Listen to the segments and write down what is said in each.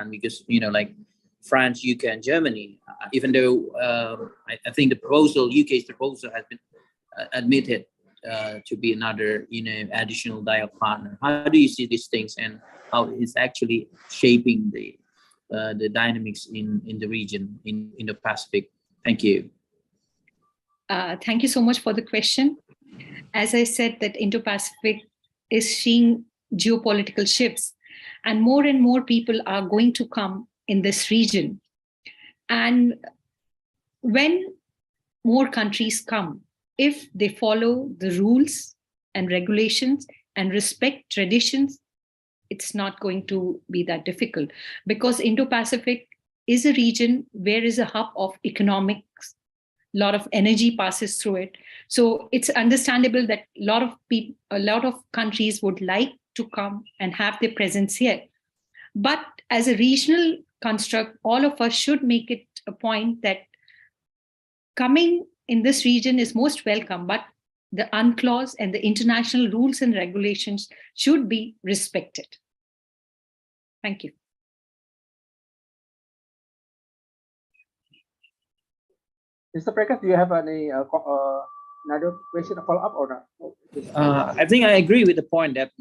ASEAN, because like France, UK, and Germany. Even though I think the proposal, UK's proposal, has been admitted to be another additional dialogue partner. How do you see these things, and how it's actually shaping the dynamics in the region, in Indo Pacific? Thank you. Thank you so much for the question. As I said, that Indo Pacific is seeing geopolitical shifts, and more people are going to come in this region. And when more countries come, if they follow the rules and regulations and respect traditions, it's not going to be that difficult, because Indo-Pacific is a region where is a hub of economics. A lot of energy passes through it. So it's understandable that a lot of countries would like to come and have their presence here. But as a regional construct, all of us should make it a point that coming in this region is most welcome, but the UNCLOS and the international rules and regulations should be respected. Thank you. Mr. Prekas, do you have any another question, a follow-up or not? I think I agree with the point that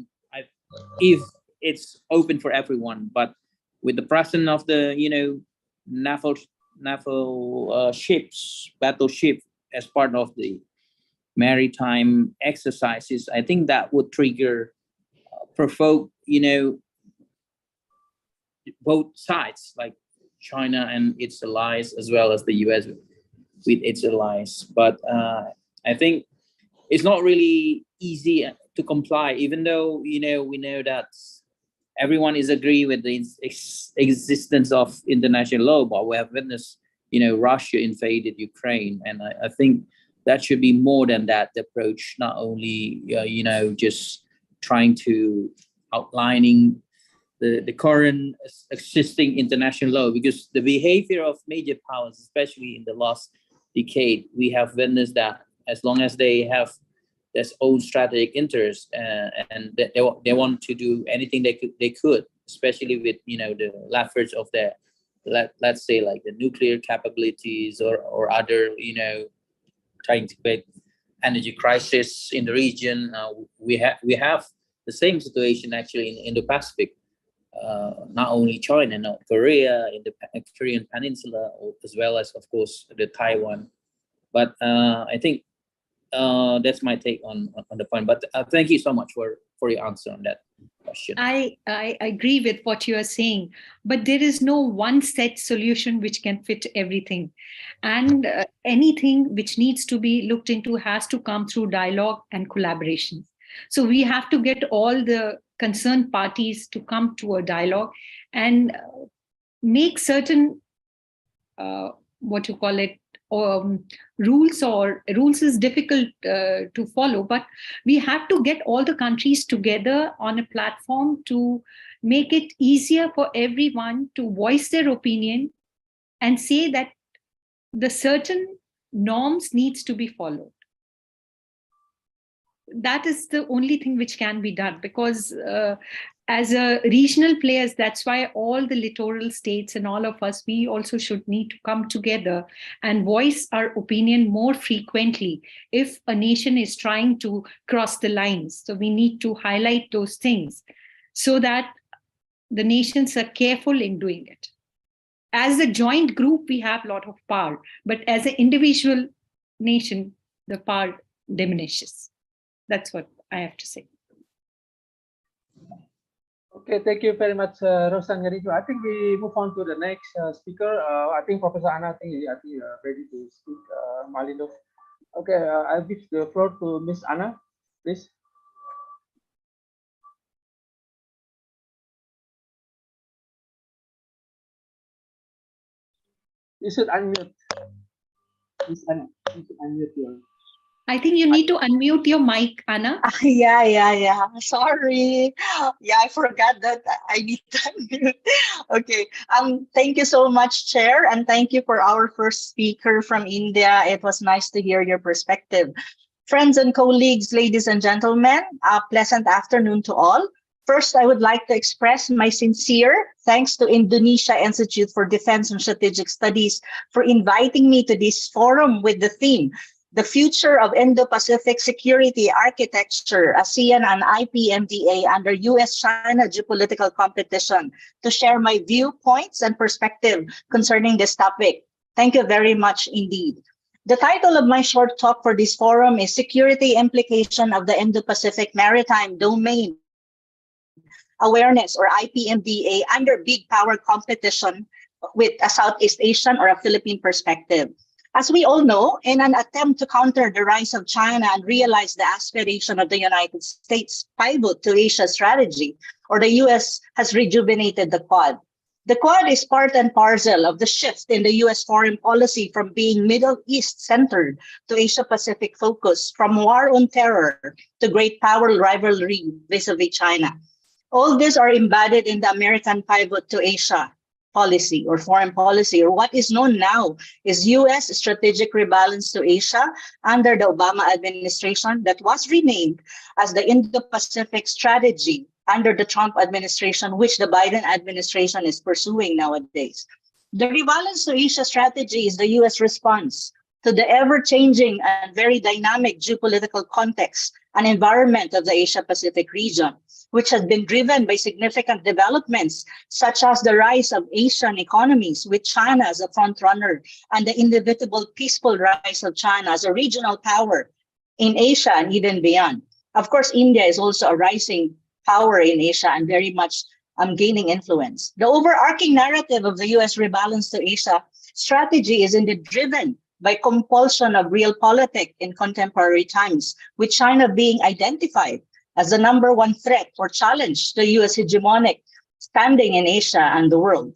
if it's open for everyone, but with the presence of the naval ships, battleship, as part of the maritime exercises, I think that would provoke both sides, like China and its allies, as well as the US with its allies. But I think it's not really easy to comply, even though we know that everyone is agree with the existence of international law. But we have witnessed, Russia invaded Ukraine, and I think that should be more than that approach. Not only just trying to outlining the current existing international law, because the behavior of major powers, especially in the last decade, we have witnessed that as long as they have their own strategic interests and that they want to do anything they could, especially with the leverage of their let's say like the nuclear capabilities or other trying to create energy crisis in the region. We have the same situation actually in Indo-Pacific. Not only China, not Korea, in the Korean Peninsula, as well as, of course, the Taiwan. But I think that's my take on the point. But thank you so much for your answer on that question. I agree with what you are saying, but there is no one set solution which can fit everything. And anything which needs to be looked into has to come through dialogue and collaboration. So we have to get all the concerned parties to come to a dialogue and make certain, rules. Or rules is difficult to follow, but we have to get all the countries together on a platform to make it easier for everyone to voice their opinion and say that the certain norms needs to be followed. That is the only thing which can be done, because as a regional players, that's why all the littoral states and all of us, we also should need to come together and voice our opinion more frequently if a nation is trying to cross the lines. So we need to highlight those things so that the nations are careful in doing it. As a joint group, we have a lot of power, but as an individual nation, the power diminishes. That's what I have to say. Okay, thank you very much, Rosan. I think we move on to the next speaker. I think Professor Anna, I think ready to speak. Malindo. Okay, I'll give the floor to Miss Anna, please. You should unmute. Miss Anna, you should unmute your. I think you need to unmute your mic, Anna. Yeah. Sorry. Yeah, I forgot that I need to unmute. Okay. Thank you so much, Chair, and thank you for our first speaker from India. It was nice to hear your perspective. Friends and colleagues, ladies and gentlemen, a pleasant afternoon to all. First, I would like to express my sincere thanks to Indonesia Institute for Defense and Strategic Studies for inviting me to this forum with the theme, The Future of Indo-Pacific Security Architecture, ASEAN and IPMDA under US-China Geopolitical Competition, to share my viewpoints and perspective concerning this topic. Thank you very much indeed. The title of my short talk for this forum is Security Implication of the Indo-Pacific Maritime Domain Awareness, or IPMDA, under big power competition with a Southeast Asian or a Philippine perspective. As we all know, in an attempt to counter the rise of China and realize the aspiration of the United States pivot to Asia strategy, or the US has rejuvenated the Quad. The Quad is part and parcel of the shift in the US foreign policy from being Middle East centered to Asia Pacific focus, from war on terror to great power rivalry vis-a-vis China. All these are embedded in the American pivot to Asia policy or foreign policy, or what is known now as US strategic rebalance to Asia under the Obama administration, that was renamed as the Indo-Pacific strategy under the Trump administration, which the Biden administration is pursuing nowadays. The rebalance to Asia strategy is the US response to the ever-changing and very dynamic geopolitical context and environment of the Asia-Pacific region, which has been driven by significant developments, such as the rise of Asian economies with China as a frontrunner and the inevitable peaceful rise of China as a regional power in Asia and even beyond. Of course, India is also a rising power in Asia and very much gaining influence. The overarching narrative of the US rebalance to Asia strategy is indeed driven by compulsion of realpolitik in contemporary times, with China being identified as the number one threat or challenge to US hegemonic standing in Asia and the world.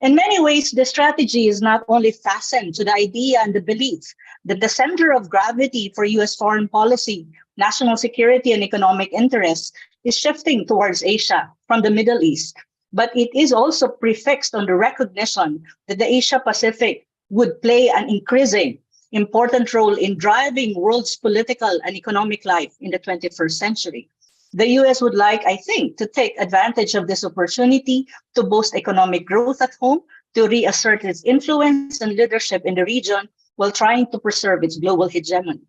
In many ways, the strategy is not only fastened to the idea and the belief that the center of gravity for US foreign policy, national security, and economic interests is shifting towards Asia from the Middle East, but it is also prefixed on the recognition that the Asia Pacific would play an increasing important role in driving world's political and economic life in the 21st century. The US would like, I think, to take advantage of this opportunity to boost economic growth at home, to reassert its influence and leadership in the region while trying to preserve its global hegemony.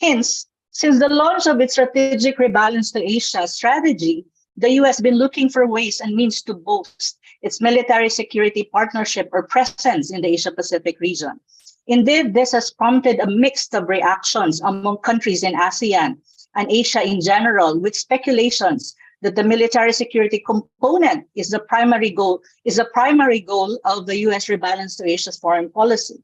Hence, since the launch of its strategic rebalance to Asia strategy, the US has been looking for ways and means to boost its military security partnership or presence in the Asia-Pacific region. Indeed, this has prompted a mix of reactions among countries in ASEAN and Asia in general, with speculations that the military security component is the primary goal of the US rebalance to Asia's foreign policy.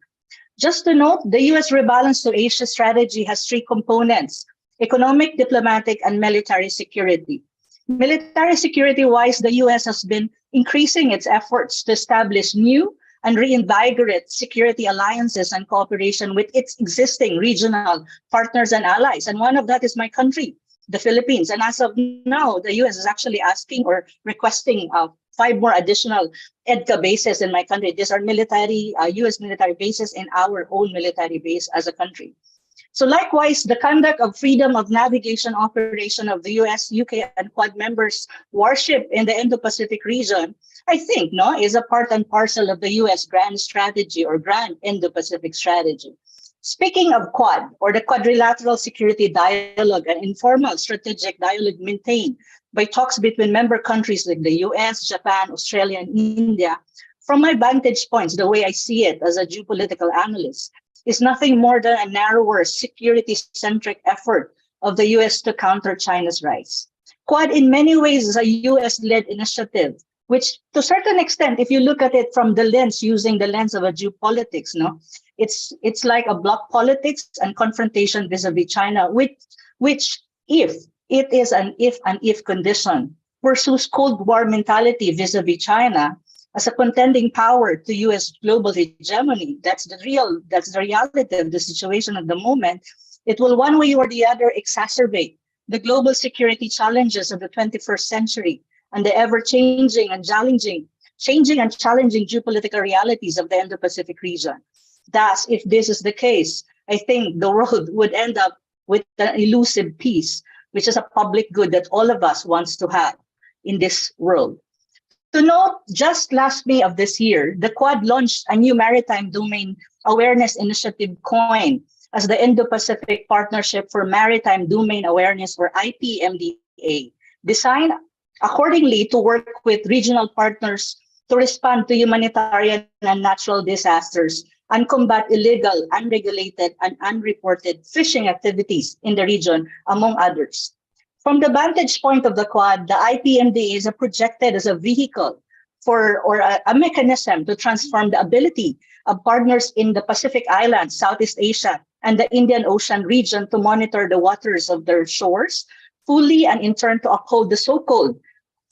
Just to note, the US rebalance to Asia strategy has three components: economic, diplomatic, and military security. Military security-wise, the US has been increasing its efforts to establish new and reinvigorate security alliances and cooperation with its existing regional partners and allies. And one of that is my country, the Philippines. And as of now, the US is actually asking or requesting 5 more additional EDCA bases in my country. These are military, US military bases in our own military base as a country. So likewise, the conduct of freedom of navigation operation of the US, UK, and Quad members warship in the Indo-Pacific region, I think, is a part and parcel of the US grand strategy or grand Indo-Pacific strategy. Speaking of Quad, or the quadrilateral security dialogue, an informal strategic dialogue maintained by talks between member countries like the US, Japan, Australia, and India, from my vantage points, the way I see it as a geopolitical analyst, is nothing more than a narrower security-centric effort of the US to counter China's rise. Quad in many ways is a US-led initiative, which to a certain extent, if you look at it from the lens, using the lens of a geopolitics, it's like a bloc politics and confrontation vis-a-vis China, which if it is an if condition, pursues Cold War mentality vis-a-vis China as a contending power to US global hegemony. That's the reality of the situation at the moment. It will one way or the other exacerbate the global security challenges of the 21st century and the ever-changing and challenging geopolitical realities of the Indo-Pacific region. Thus, if this is the case, I think the world would end up with an elusive peace, which is a public good that all of us wants to have. in this world. To note, just last May of this year, the Quad launched a new maritime domain awareness initiative coined as the Indo-Pacific Partnership for Maritime Domain Awareness, or IPMDA, designed accordingly to work with regional partners to respond to humanitarian and natural disasters and combat illegal, unregulated, and unreported fishing activities in the region, among others. From the vantage point of the Quad, the IPMDA is projected as a vehicle or a mechanism to transform the ability of partners in the Pacific Islands, Southeast Asia, and the Indian Ocean region to monitor the waters of their shores fully, and in turn to uphold the so-called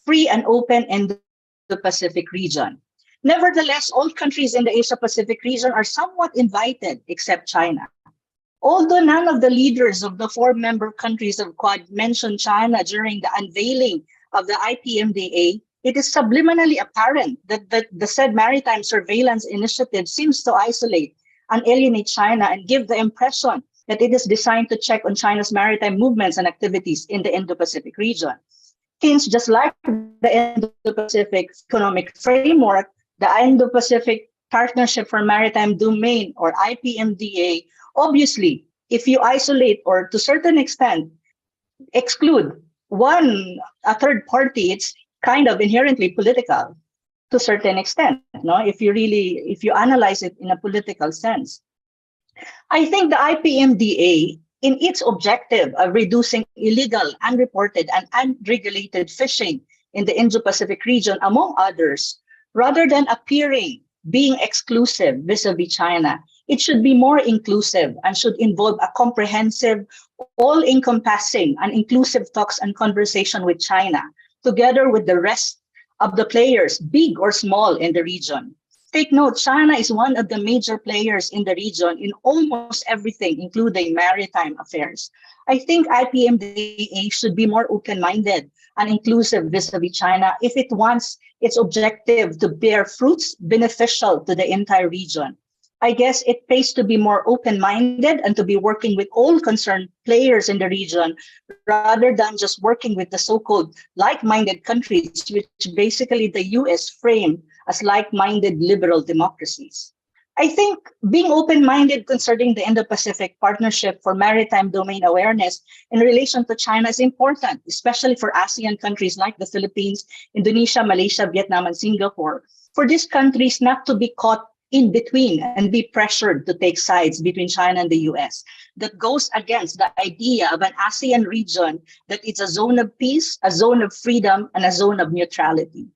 free and open Indo-Pacific region. Nevertheless, all countries in the Asia-Pacific region are somewhat invited, except China. Although none of the leaders of the 4 member countries of Quad mentioned China during the unveiling of the IPMDA, it is subliminally apparent that the said maritime surveillance initiative seems to isolate and alienate China and give the impression that it is designed to check on China's maritime movements and activities in the Indo-Pacific region. Hence, just like the Indo-Pacific Economic Framework, the Indo-Pacific Partnership for Maritime Domain, or IPMDA, obviously, if you isolate or to a certain extent exclude a third party, it's kind of inherently political to a certain extent, no? If you analyze it in a political sense. I think the IPMDA, in its objective of reducing illegal, unreported, and unregulated fishing in the Indo-Pacific region, among others, rather than being exclusive vis-a-vis China, it should be more inclusive and should involve a comprehensive, all-encompassing, and inclusive talks and conversation with China, together with the rest of the players, big or small, in the region. Take note, China is one of the major players in the region in almost everything, including maritime affairs. I think IPMDA should be more open-minded and inclusive vis-a-vis China if it wants its objective to bear fruits beneficial to the entire region. I guess it pays to be more open-minded and to be working with all concerned players in the region rather than just working with the so-called like-minded countries, which basically the US framed as like-minded liberal democracies. I think being open-minded concerning the Indo-Pacific Partnership for Maritime Domain Awareness in relation to China is important, especially for ASEAN countries like the Philippines, Indonesia, Malaysia, Vietnam, and Singapore, for these countries not to be caught in between and be pressured to take sides between China and the US. That goes against the idea of an ASEAN region that it's a zone of peace, a zone of freedom, and a zone of neutrality.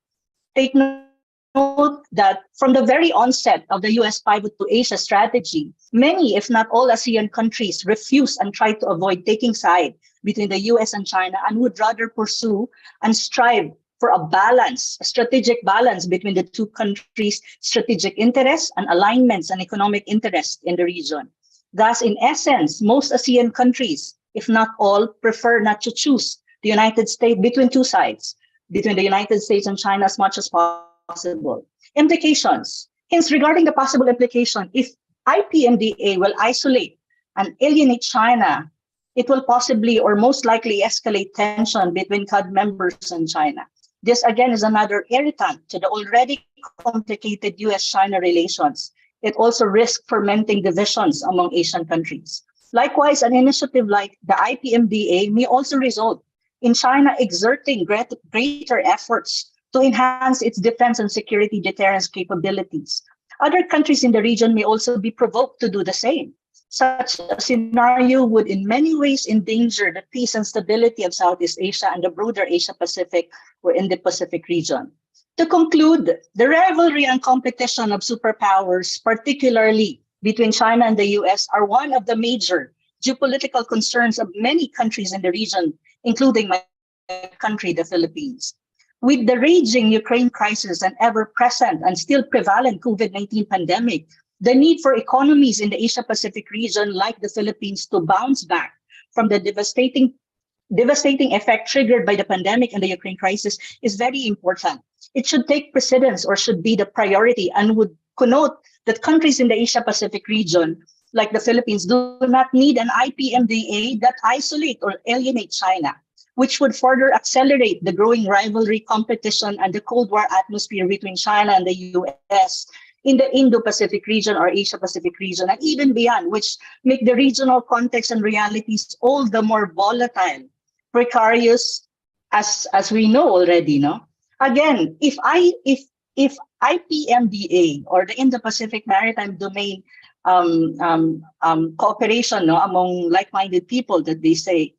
Take note that from the very onset of the US Pivot to Asia strategy, many, if not all, ASEAN countries refuse and try to avoid taking side between the US and China and would rather pursue and strive for a balance, a strategic balance between the two countries' strategic interests and alignments and economic interests in the region. Thus, in essence, most ASEAN countries, if not all, prefer not to choose the United States between two sides, between the United States and China as much as possible. Implications. Hence, regarding the possible implication, if IPMDA will isolate and alienate China, it will possibly or most likely escalate tension between Quad members and China. This, again, is another irritant to the already complicated US-China relations. It also risks fermenting divisions among Asian countries. Likewise, an initiative like the IPMDA may also result in China exerting greater efforts to enhance its defense and security deterrence capabilities. Other countries in the region may also be provoked to do the same. Such a scenario would in many ways endanger the peace and stability of Southeast Asia and the broader Asia-Pacific or Indo-Pacific region. To conclude, the rivalry and competition of superpowers, particularly between China and the US, are one of the major geopolitical concerns of many countries in the region, including my country, the Philippines. With the raging Ukraine crisis and ever-present and still prevalent COVID-19 pandemic, the need for economies in the Asia-Pacific region, like the Philippines, to bounce back from the devastating effect triggered by the pandemic and the Ukraine crisis is very important. It should take precedence or should be the priority, and would connote that countries in the Asia-Pacific region, like the Philippines, do not need an IPMDA that isolate or alienate China. which would further accelerate the growing rivalry, competition, and the Cold War atmosphere between China and the US in the Indo-Pacific region or Asia-Pacific region, and even beyond, which make the regional context and realities all the more volatile, precarious, as we know already, no? Again, if IPMDA or the Indo-Pacific Maritime Domain cooperation, no, among like-minded people that they say,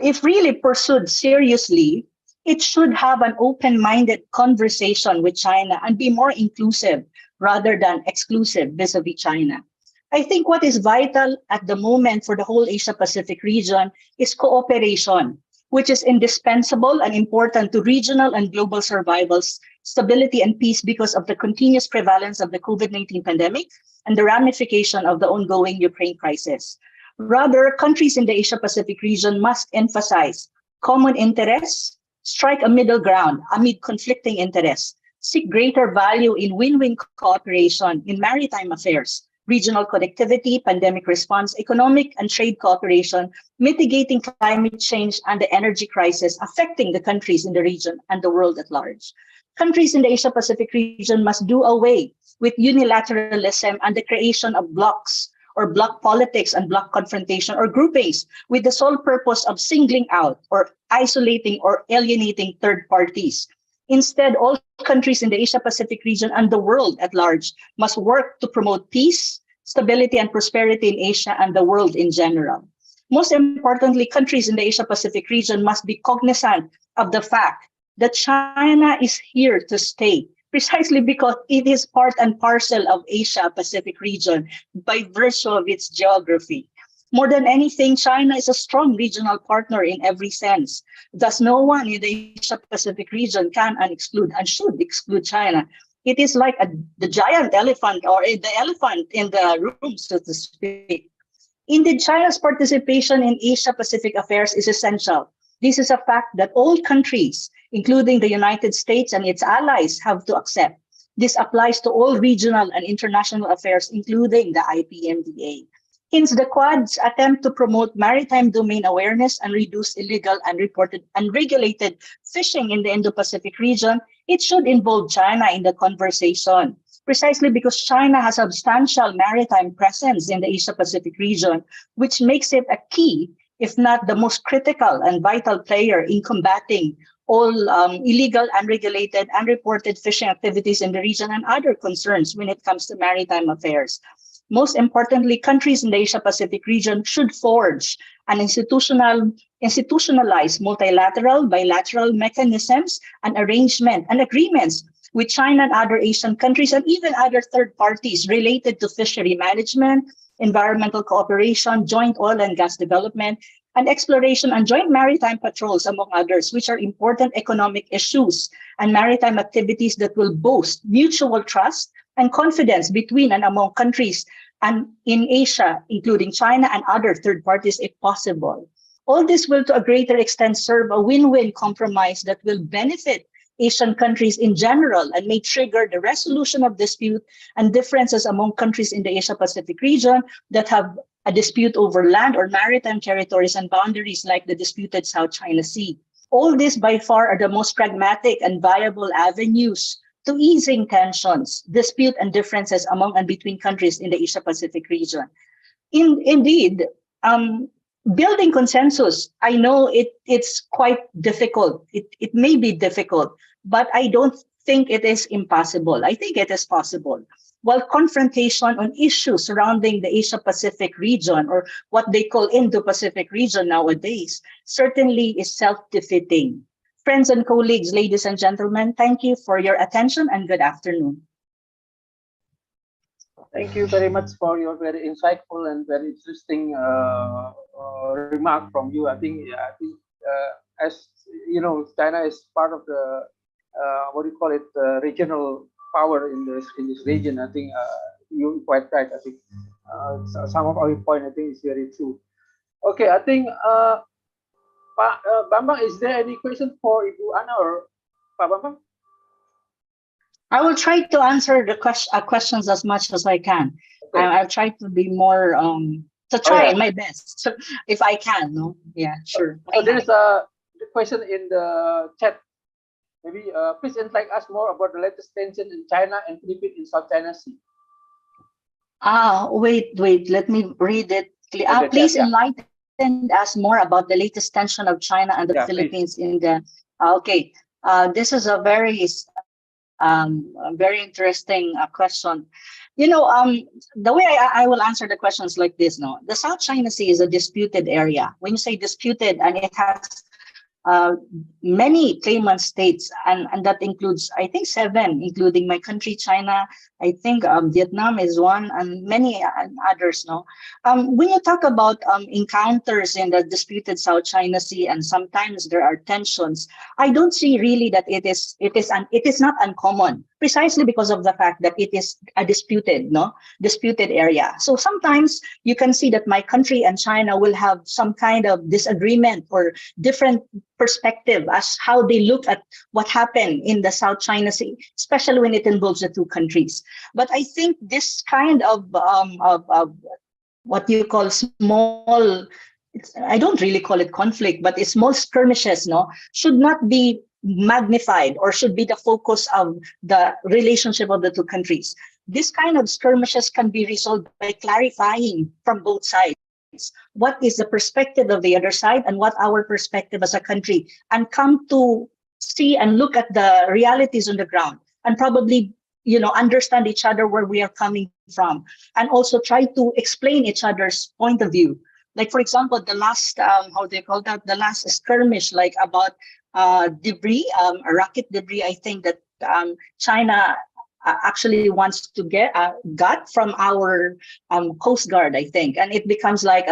if really pursued seriously, it should have an open-minded conversation with China and be more inclusive rather than exclusive vis-a-vis China. I think what is vital at the moment for the whole Asia-Pacific region is cooperation, which is indispensable and important to regional and global survivals, stability and peace because of the continuous prevalence of the COVID-19 pandemic and the ramification of the ongoing Ukraine crisis. Rather, countries in the Asia-Pacific region must emphasize common interests, strike a middle ground amid conflicting interests, seek greater value in win-win cooperation in maritime affairs, regional connectivity, pandemic response, economic and trade cooperation, mitigating climate change and the energy crisis affecting the countries in the region and the world at large. Countries in the Asia-Pacific region must do away with unilateralism and the creation of blocs or bloc politics and bloc confrontation or groupings with the sole purpose of singling out or isolating or alienating third parties. Instead, all countries in the Asia-Pacific region and the world at large must work to promote peace, stability, and prosperity in Asia and the world in general. Most importantly, countries in the Asia-Pacific region must be cognizant of the fact that China is here to stay, precisely because it is part and parcel of Asia-Pacific region by virtue of its geography. More than anything, China is a strong regional partner in every sense. Thus, no one in the Asia-Pacific region can exclude and should exclude China. It is like the giant elephant or the elephant in the room, so to speak. Indeed, China's participation in Asia-Pacific affairs is essential. This is a fact that all countries, including the United States and its allies, have to accept. This applies to all regional and international affairs, including the IPMDA. Hence, the Quad's attempt to promote maritime domain awareness and reduce illegal, unreported, unregulated fishing in the Indo-Pacific region, it should involve China in the conversation, precisely because China has a substantial maritime presence in the Asia-Pacific region, which makes it a key, if not the most critical and vital player in combating all illegal, unregulated, unreported fishing activities in the region and other concerns when it comes to maritime affairs. Most importantly, countries in the Asia-Pacific region should forge an institutionalized multilateral, bilateral mechanisms and arrangement and agreements with China and other Asian countries and even other third parties related to fishery management, environmental cooperation, joint oil and gas development, and exploration and joint maritime patrols, among others, which are important economic issues and maritime activities that will boost mutual trust and confidence between and among countries and in Asia, including China and other third parties, if possible. All this will to a greater extent serve a win-win compromise that will benefit Asian countries in general and may trigger the resolution of dispute and differences among countries in the Asia-Pacific region that have a dispute over land or maritime territories and boundaries like the disputed South China Sea. All this by far are the most pragmatic and viable avenues to easing tensions, dispute, and differences among and between countries in the Asia-Pacific region. Indeed, building consensus, I know it's quite difficult. It may be difficult, but I don't think it is impossible. I think it is possible. While confrontation on issues surrounding the Asia-Pacific region, or what they call Indo-Pacific region nowadays, certainly is self-defeating. Friends and colleagues, ladies and gentlemen, thank you for your attention and good afternoon. Thank you very much for your very insightful and very interesting remark from you. I think as you know, China is part of the what do you call it, regional power in this region. I think you're quite right. I think some of our point, I think, is very true. Okay, I think Pak Bambang, is there any question for Ibu Ana or Pak Bambang? I will try to answer the questions as much as I can. Okay. I'll try to be more to try my best if I can. No, yeah, sure. So there is a question in the chat. Maybe please enlighten us more about the latest tension in China and Philippines in South China Sea. Wait, let me read it. Please enlighten us more about the latest tension of China and the Philippines in the. Okay, this is a very interesting question. You know, the way I will answer the questions like this. No, the South China Sea is a disputed area. When you say disputed, and it has many claimant states, and that includes, I think, 7, including my country, China. I think Vietnam is one, and many others. No, when you talk about encounters in the disputed South China Sea, and sometimes there are tensions, I don't see really that it is not uncommon, precisely because of the fact that it is a disputed area. So sometimes you can see that my country and China will have some kind of disagreement or different perspective as how they look at what happened in the South China Sea, especially when it involves the two countries. But I think this kind of what you call small, I don't really call it conflict, but it's small skirmishes, should not be magnified or should be the focus of the relationship of the two countries. This kind of skirmishes can be resolved by clarifying from both sides what is the perspective of the other side and what our perspective as a country, and come to see and look at the realities on the ground, and probably understand each other where we are coming from, and also try to explain each other's point of view. Like, for example, the last the last skirmish, like about debris, rocket debris, I think that China actually wants to got from our Coast Guard, I think, and it becomes like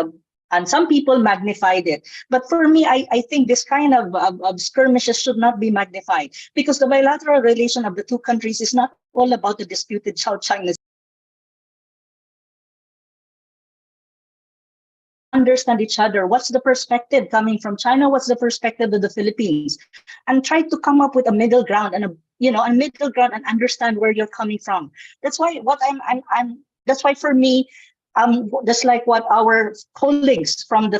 and some people magnified it. But for me, I think this kind of skirmishes should not be magnified, because the bilateral relation of the two countries is not all about the disputed South China Sea. Understand each other. What's the perspective coming from China? What's the perspective of the Philippines? And try to come up with a middle ground and and understand where you're coming from. That's why that's why for me, just like what our colleagues from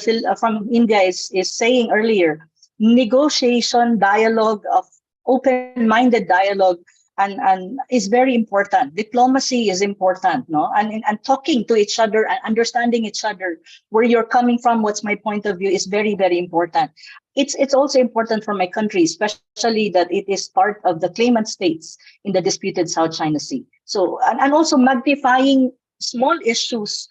India is saying earlier, negotiation, dialogue, of open-minded dialogue, and is very important. Diplomacy is important, and talking to each other and understanding each other, where you're coming from, what's my point of view, is very, very important. It's also important for my country, especially that it is part of the claimant states in the disputed South China Sea. So, and also magnifying small issues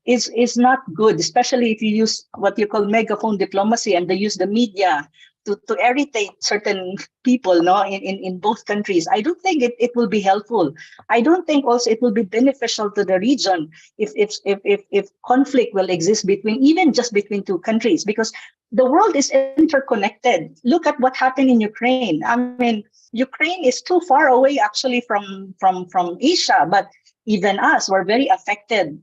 is not good, especially if you use what you call megaphone diplomacy, and they use the media to irritate certain people, in both countries. I don't think it will be helpful. I don't think also it will be beneficial to the region if conflict will exist even just between two countries, because the world is interconnected. Look at what happened in Ukraine. I mean, Ukraine is too far away actually from Asia, but even us were very affected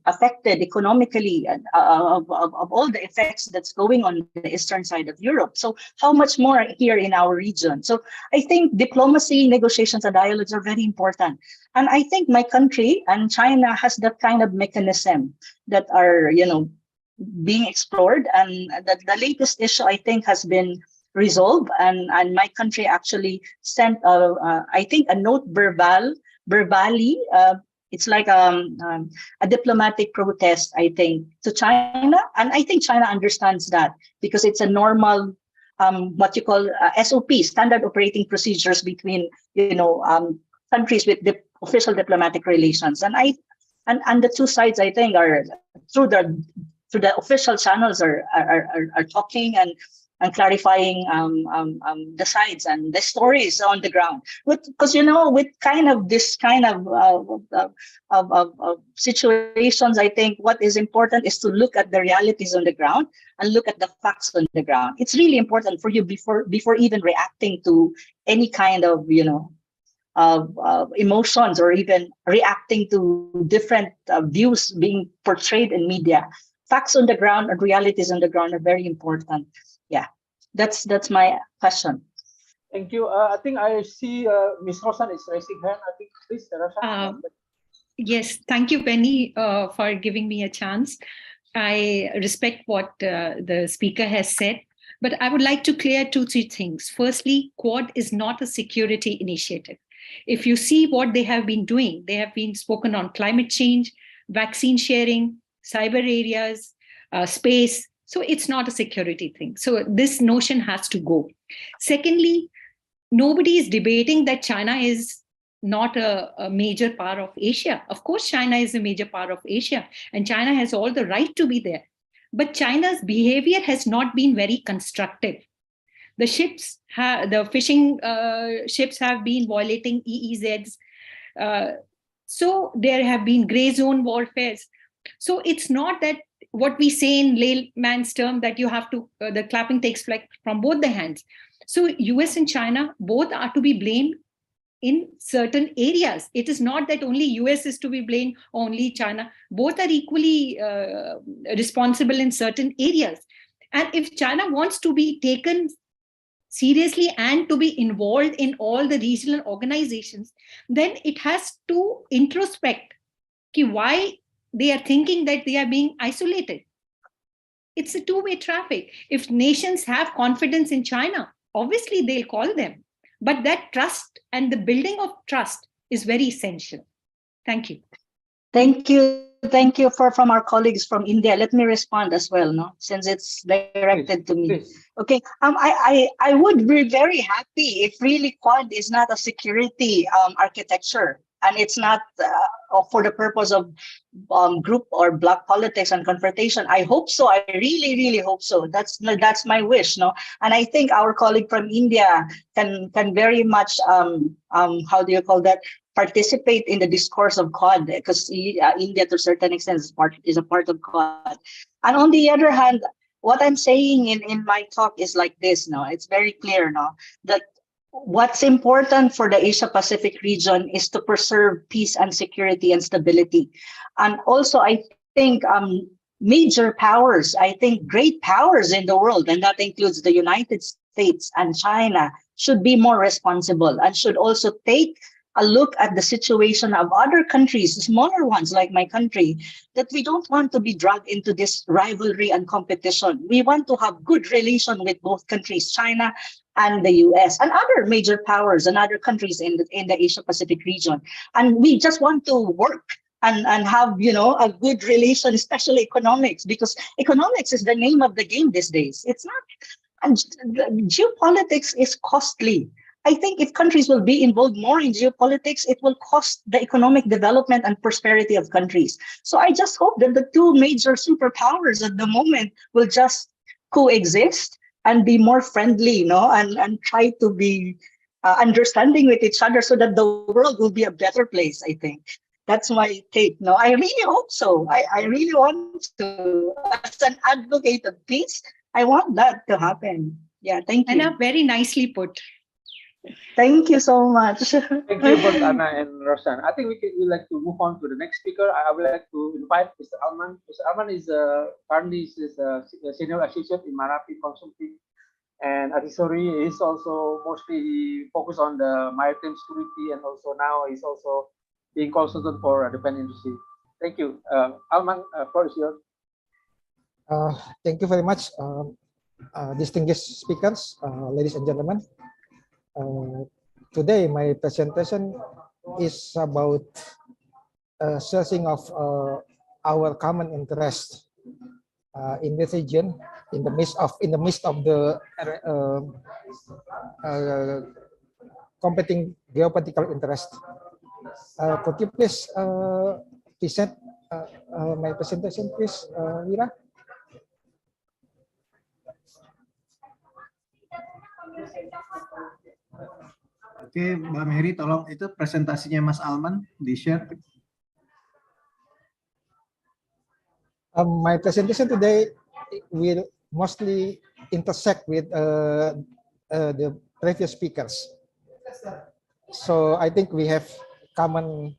economically of all the effects that's going on the eastern side of Europe. So how much more here in our region? So I think diplomacy, negotiations, and dialogues are very important. And I think my country and China has that kind of mechanism that are, being explored. And that the latest issue, I think, has been resolved. And my country actually sent, I think, a note verbally, it's like a diplomatic protest, I think, to China. And I think China understands that, because it's a normal, what you call SOP, standard operating procedures between, countries with the official diplomatic relations. And the two sides, I think, are through the official channels are talking and clarifying the sides and the stories on the ground. Because with kind of this kind of situations, I think what is important is to look at the realities on the ground and look at the facts on the ground. It's really important for you before even reacting to any kind of emotions, or even reacting to different views being portrayed in media. Facts on the ground and realities on the ground are very important. Yeah, that's my question. Thank you. I think I see Ms. Rosan is raising her hand. I think, please, Rosan. Yes, thank you, Penny, for giving me a chance. I respect what the speaker has said, But I would like to clear 2-3 things. Firstly, Quad is not a security initiative. If you see what they have been doing, they have been spoken on climate change, vaccine sharing, cyber areas, space. So it's not a security thing. So this notion has to go. Secondly, nobody is debating that China is not a major part of Asia. Of course, China is a major part of Asia, and China has all the right to be there. But China's behavior has not been very constructive. The ships, the fishing ships have been violating EEZs. So there have been gray zone warfares. So it's not that what we say in layman's term that you have to, the clapping takes place from both the hands. So US and China both are to be blamed in certain areas. It is not that only US is to be blamed, only China. Both are equally responsible in certain areas. And if China wants to be taken seriously and to be involved in all the regional organizations, then it has to introspect why they are thinking that they are being isolated. It's a two-way traffic. If nations have confidence in China, obviously they'll call them. But that trust and the building of trust is very essential. Thank you. Thank you. Thank you from our colleagues from India. Let me respond as well, no, since it's directed to me. Please. Okay. I would be very happy if really Quad is not a security architecture, and it's not for the purpose of group or bloc politics and confrontation. I hope so. I really, really hope so. That's my wish, no. And I think our colleague from India can very much how do you call that? Participate in the discourse of Quad, because India to a certain extent is a part of Quad. And on the other hand, what I'm saying in my talk is like this, no, it's very clear, no, that what's important for the Asia Pacific region is to preserve peace and security and stability. And also, I think major powers, I think great powers in the world, and that includes the United States and China, should be more responsible and should also take a look at the situation of other countries, smaller ones like my country, that we don't want to be dragged into this rivalry and competition. We want to have good relation with both countries, China and the US and other major powers and other countries in the Asia Pacific region. And we just want to work and have, you know, a good relation, especially economics, because economics is the name of the game these days. It's not, and geopolitics is costly. I think if countries will be involved more in geopolitics, it will cost the economic development and prosperity of countries. So I just hope that the two major superpowers at the moment will just coexist and be more friendly, you know, and try to be understanding with each other so that the world will be a better place, I think. That's my take. No, I really hope so. I really want to, as an advocate of peace, I want that to happen. Yeah, thank you. Anna, very nicely put. Thank you so much. Thank you both Anna and Roshan. I think we'd like to move on to the next speaker. I would like to invite Mr. Alman. Mr. Alman is currently a senior associate in Marapi Consulting, and Adisori is also mostly focused on the maritime security, and also now he's also being consultant for the defense industry. Thank you, Alman. Floor is yours. Thank you very much, distinguished speakers, ladies and gentlemen. Today, my presentation is about searching of our common interest in this region, in the midst of the competing geopolitical interest. Could you please present my presentation, please, Mira? Oke, Mbak Mary, tolong itu presentasinya Mas Alman di-share. My presentation today will mostly intersect with the previous speakers. So I think we have common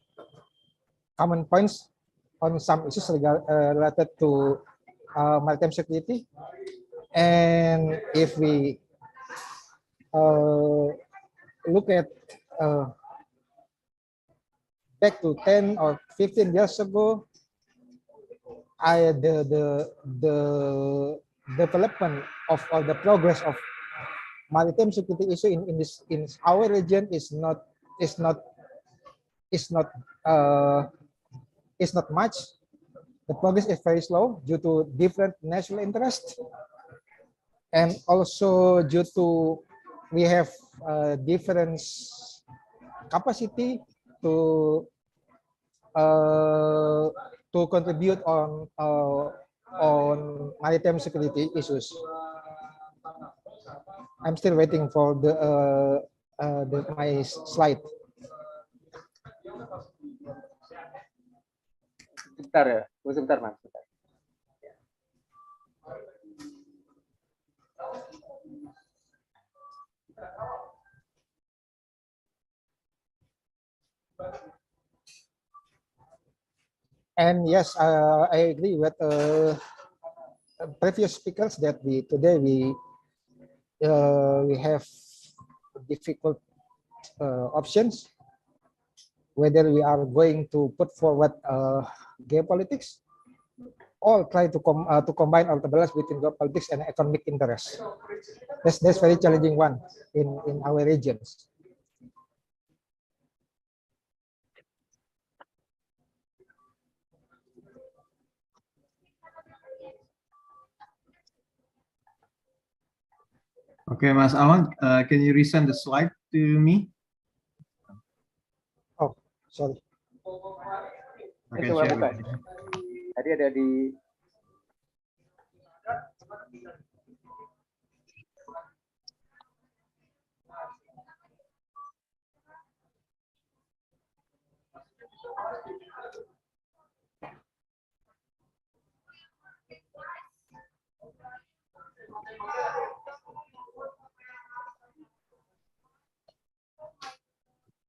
points on some issues related to maritime security. And if we look at back to 10 or 15 years ago, the development of or the progress of maritime security issue in our region is not uh, much. The progress is very slow due to different national interests, and also due to we have different capacity to contribute on maritime security issues. I'm still waiting for my slide. Sebentar ya, sebentar Mas. And yes, I agree with previous speakers that today we have difficult options, whether we are going to put forward geopolitics or try to combine or to balance between geopolitics and economic interests. That's very challenging one in our regions. Okay, Mas Awan, can you resend the slide to me? Oh, sorry. Okay, Coba share buka. with you. Tadi ada di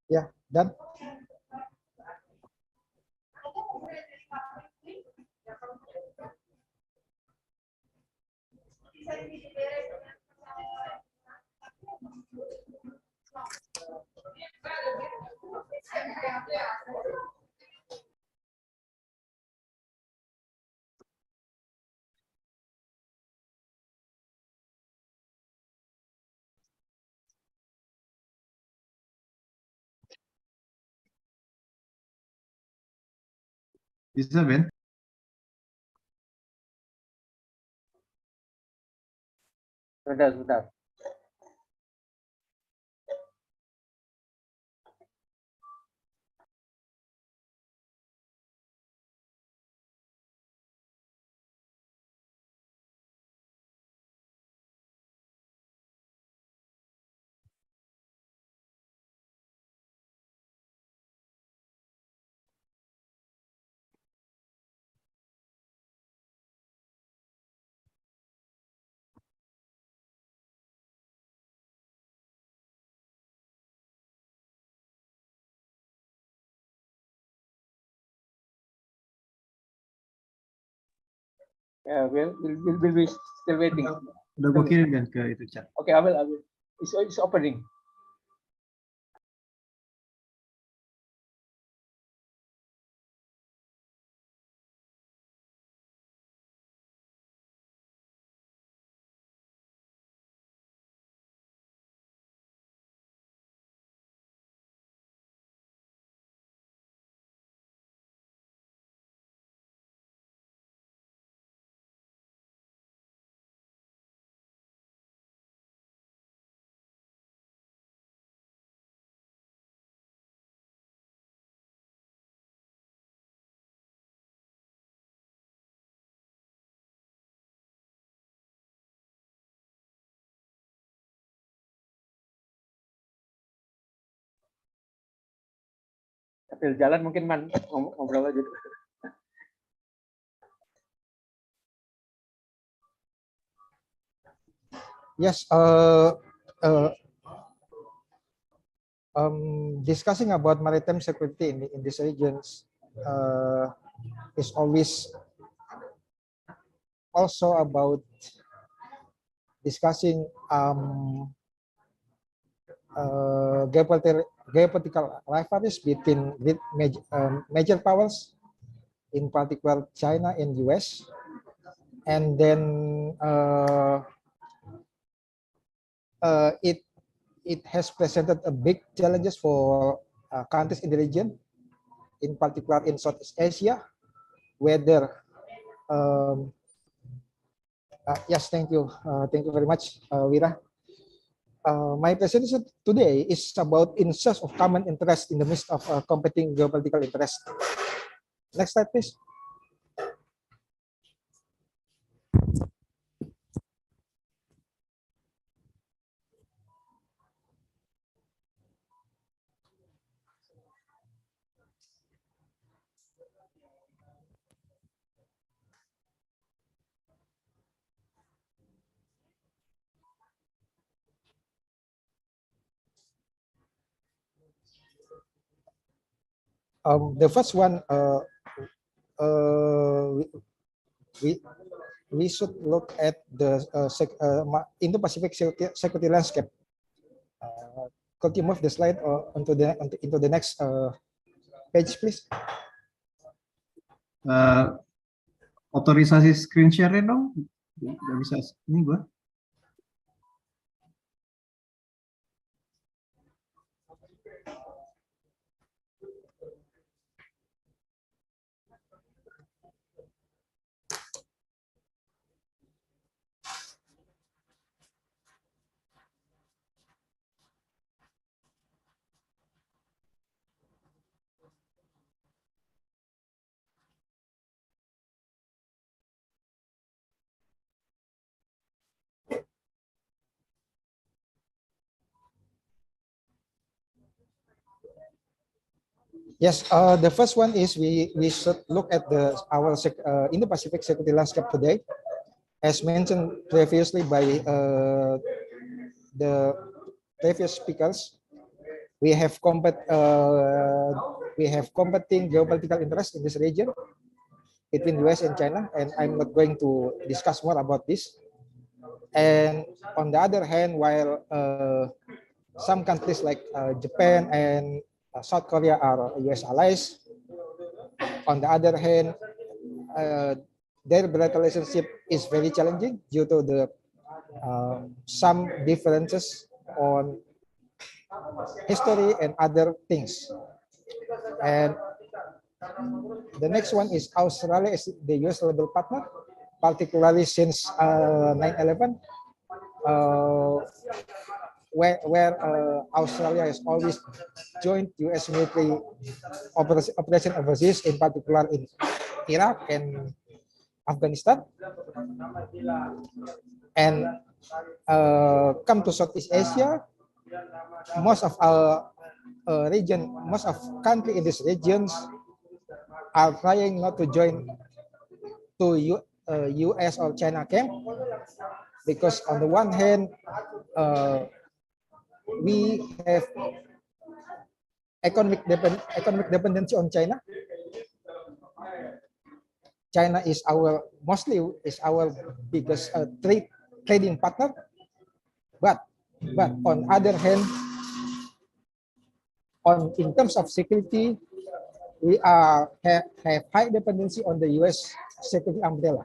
Yeah, done. Bisa, Ben? sebentar. Yeah, we'll be still waiting. Udah gue kirim Ben ke itu chat. Okay, I will. It's opening. Sambil jalan mungkin ngobrol aja. Yes, discussing about maritime security in these regions is always also about discussing geopolitical rivalries between major powers, in particular China and US, and then it has presented a big challenges for countries in the region, in particular in Southeast Asia, whether yes, thank you very much, Wira. My presentation today is about in search of common interest in the midst of competing geopolitical interests. Next slide, please. The first one, we should look at the Indo-Pacific security landscape. Could you move the slide into the next page, please? Otorisasi screen share dong, nggak bisa ini gua. Yes, the first one is we should look at our Indo-Pacific security landscape today, as mentioned previously by the previous speakers. We have competing geopolitical interests in this region between US and China, and I'm not going to discuss more about this. And on the other hand, while some countries like Japan and South Korea are US allies, on the other hand, their bilateral relationship is very challenging due to the some differences on history and other things. And the next one is Australia is the US reliable partner, particularly since 9/11, where Australia has always joined US military operation overseas, in particular in Iraq and Afghanistan. And come to Southeast Asia, most of our most of countries in these regions are trying not to join to US or China camp, because on the one hand, we have economic dependency on China. China is our biggest trading partner, but on other hand, in terms of security, we have high dependency on the US security umbrella.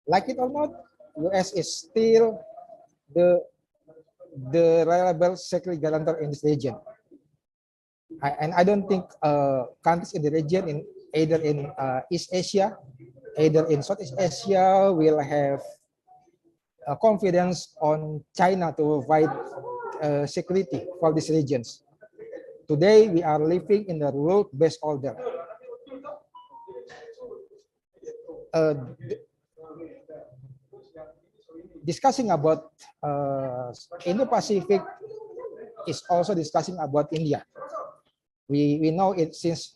Like it or not, US is still the reliable security guarantor in this region. And I don't think countries in the region, either in East Asia, either in Southeast Asia, will have confidence on China to provide security for these regions. Today, we are living in a rule-based order. Discussing about Indo-Pacific is also discussing about India. We know it since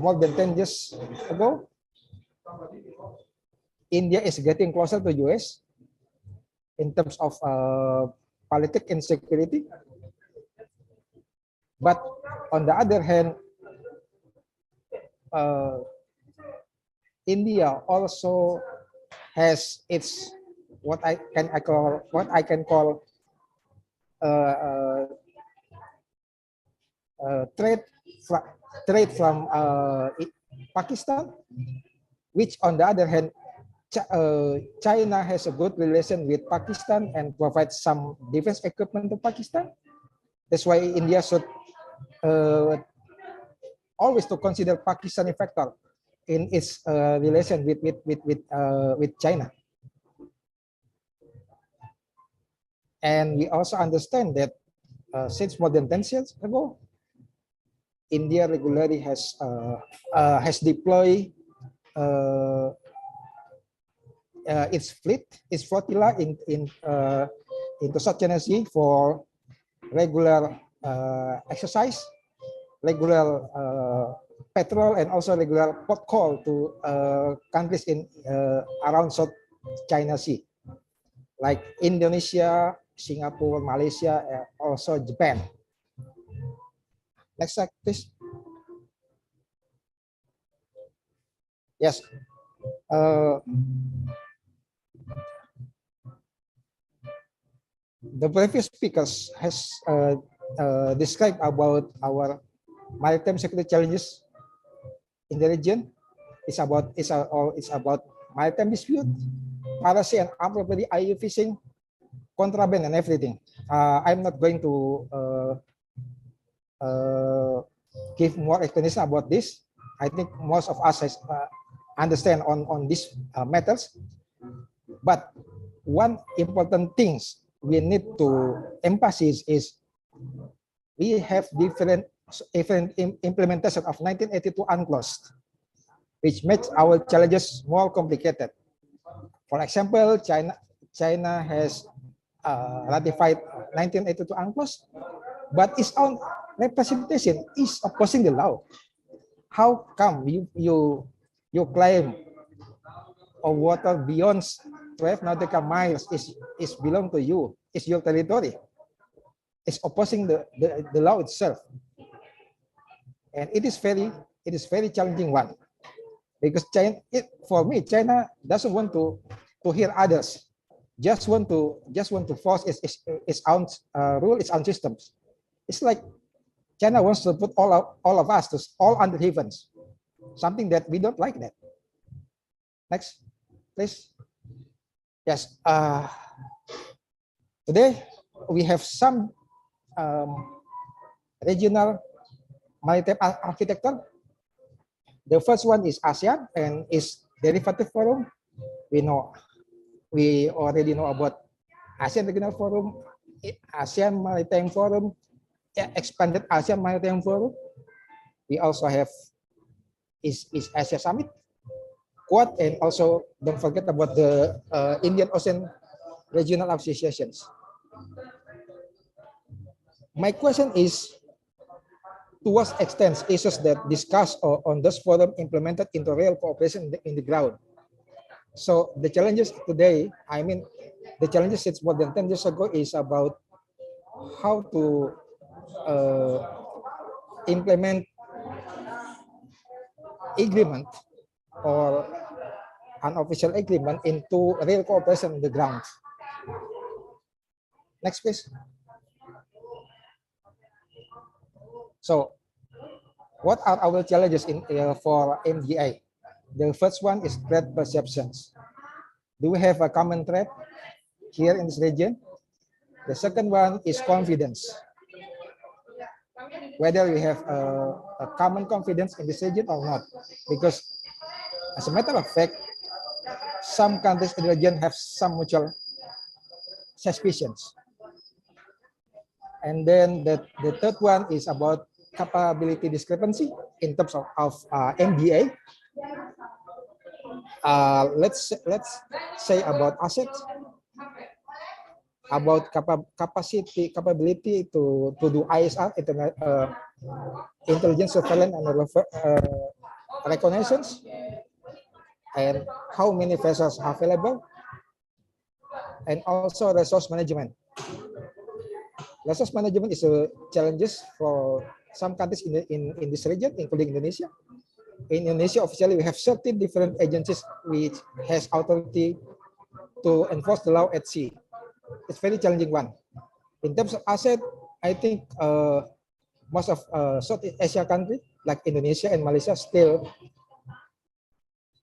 more than 10 years ago. India is getting closer to US in terms of politics and security. But on the other hand, India also has its what I can call trade from Pakistan, which on the other hand, China has a good relation with Pakistan and provides some defense equipment to Pakistan. That's why India should always to consider Pakistan a factor in its relation with China. And we also understand that since more than 10 years ago, India regularly has deployed its fleet, its flotilla into South China Sea for regular exercise, regular patrol, and also regular port call to countries in around South China Sea, like Indonesia, Singapore, Malaysia, and also Japan. Next slide, please. Yes. The previous speakers has described about our maritime security challenges in the region. It's about maritime dispute, piracy and armed robbery, IU fishing, contraband, and everything. I'm not going to give more explanation about this. I think most of us has, understand on these matters. But one important things we need to emphasize is we have different implementation of 1982 UNCLOS, which makes our challenges more complicated. For example, China has ratified 1982 UNCLOS, but its own representation is opposing the law. How come you claim a water beyond 12 nautical miles is belong to you, is your territory? It's opposing the law itself, and it is very challenging one, because for me China doesn't want to hear others, just want to force its own rule, its own systems. It's like China wants to put all of us to all under heavens, something that we don't like that. Next, please. Yes. Today we have some regional maritime architecture. The first one is ASEAN and its derivative forum. We already know about ASEAN Regional Forum, ASEAN Maritime Forum, expanded ASEAN Maritime Forum. We also have East Asia Summit, Quad, and also don't forget about the Indian Ocean Regional Associations. My question is, to what extent issues that discussed on this forum implemented into real cooperation in the ground? So the challenges today, I mean, the challenges since more than 10 years ago is about how to implement agreement or unofficial agreement into real cooperation on the ground. Next, please. So, what are our challenges for MDA? The first one is threat perceptions. Do we have a common threat here in this region? The second one is confidence. Whether we have a common confidence in this region or not. Because as a matter of fact, some countries in the region have some mutual suspicions. And then the third one is about capability discrepancy in terms of MDA. Let's say about assets, about capability to do ISR, intelligence surveillance and reconnaissance, and how many vessels are available, and also resource management. Resource management is a challenges for some countries in this region, including Indonesia. In Indonesia, officially, we have 13 different agencies which has authority to enforce the law at sea. It's very challenging one. In terms of asset, I think most of South Asia countries like Indonesia and Malaysia still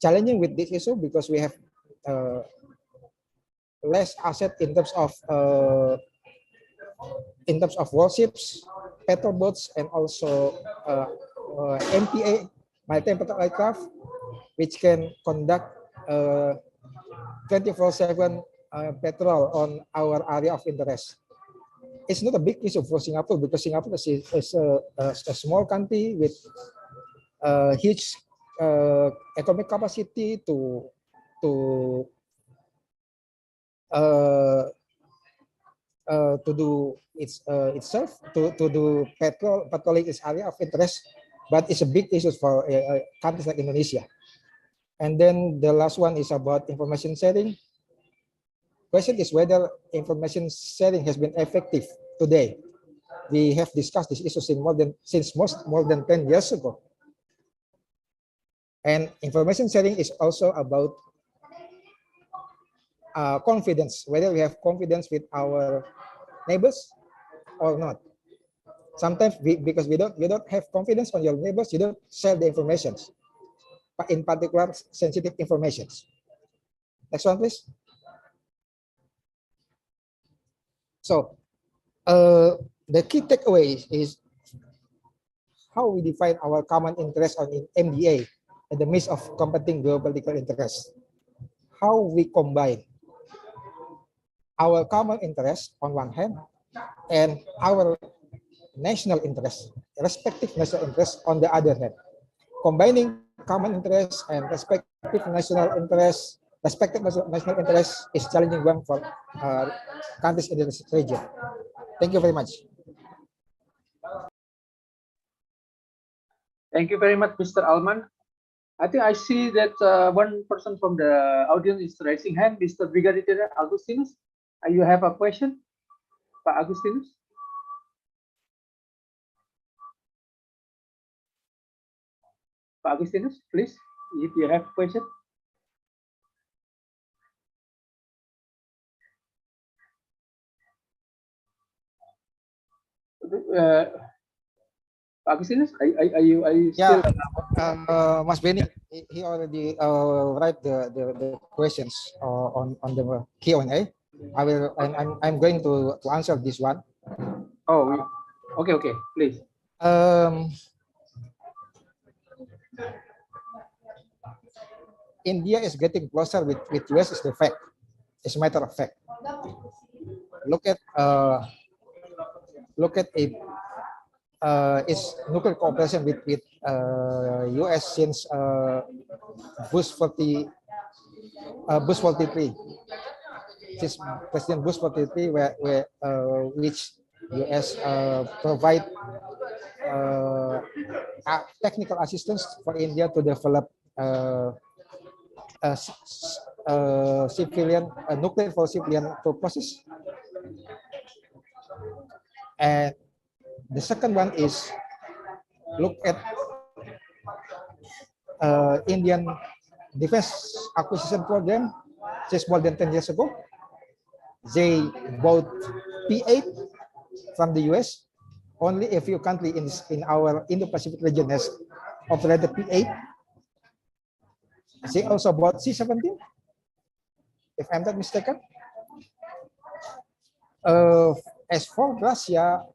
challenging with this issue because we have less asset in terms of warships, patrol boats, and also MPA, maritime patrol aircraft, which can conduct 24/7 patrol on our area of interest. It's not a big issue for Singapore because Singapore is a small country with huge economic capacity to do itself to do patrolling its area of interest, but it's a big issue for countries like Indonesia. And then the last one is about information sharing. Question is whether information sharing has been effective today. We have discussed this issue since more than 10 years ago. And information sharing is also about confidence, whether we have confidence with our neighbors or not. Sometimes because we don't have confidence on your neighbors, you don't share the information, but in particular sensitive information. Next one, please. So the key takeaway is how we define our common interest on MDA in the midst of competing geopolitical interests. How we combine our common interest on one hand and our national interest, respective national interests on the other hand. Combining common interests and respective national interests is challenging one for countries in this region. Thank you very much. Thank you very much, Mr. Alman. I think I see that one person from the audience is raising hand, Mr. Brigadier Agustinus. You have a question, Pak Agustinus? Pak Agustinus, please, if you have a question. Pak Agustinus, are you Yeah, still? Mas Benny, he already write the questions on the Q&A. I'm going to answer this one. Oh, okay, please. India is getting closer with US is the fact. It's a matter of fact. Look at its nuclear cooperation with US since Bush 43. Since President Bush 43, which US provide technical assistance for India to develop nuclear for civilian purposes. And the second one is look at Indian defense acquisition program just more than 10 years ago. They bought P-8 from the US. Only a few countries in our Indo-Pacific region has operated P-8. They also bought C-17, if I'm not mistaken. As for Russia,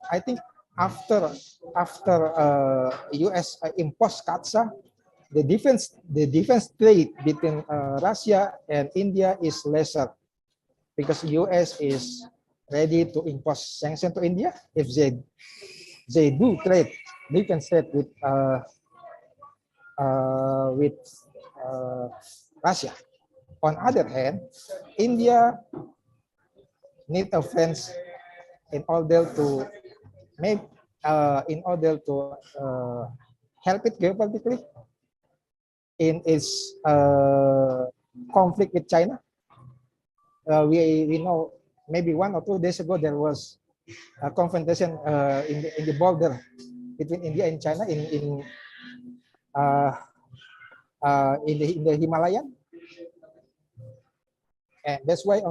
I think after US imposed CAATSA, the defense trade between Russia and India is lesser because US is ready to impose sanctions to India if they do trade defense trade with Russia. On other hand, India need a friends in order to help it geopolitically in its conflict with China. We know maybe 1 or 2 days ago there was a confrontation in the border between India and China in the Himalayan, and that's why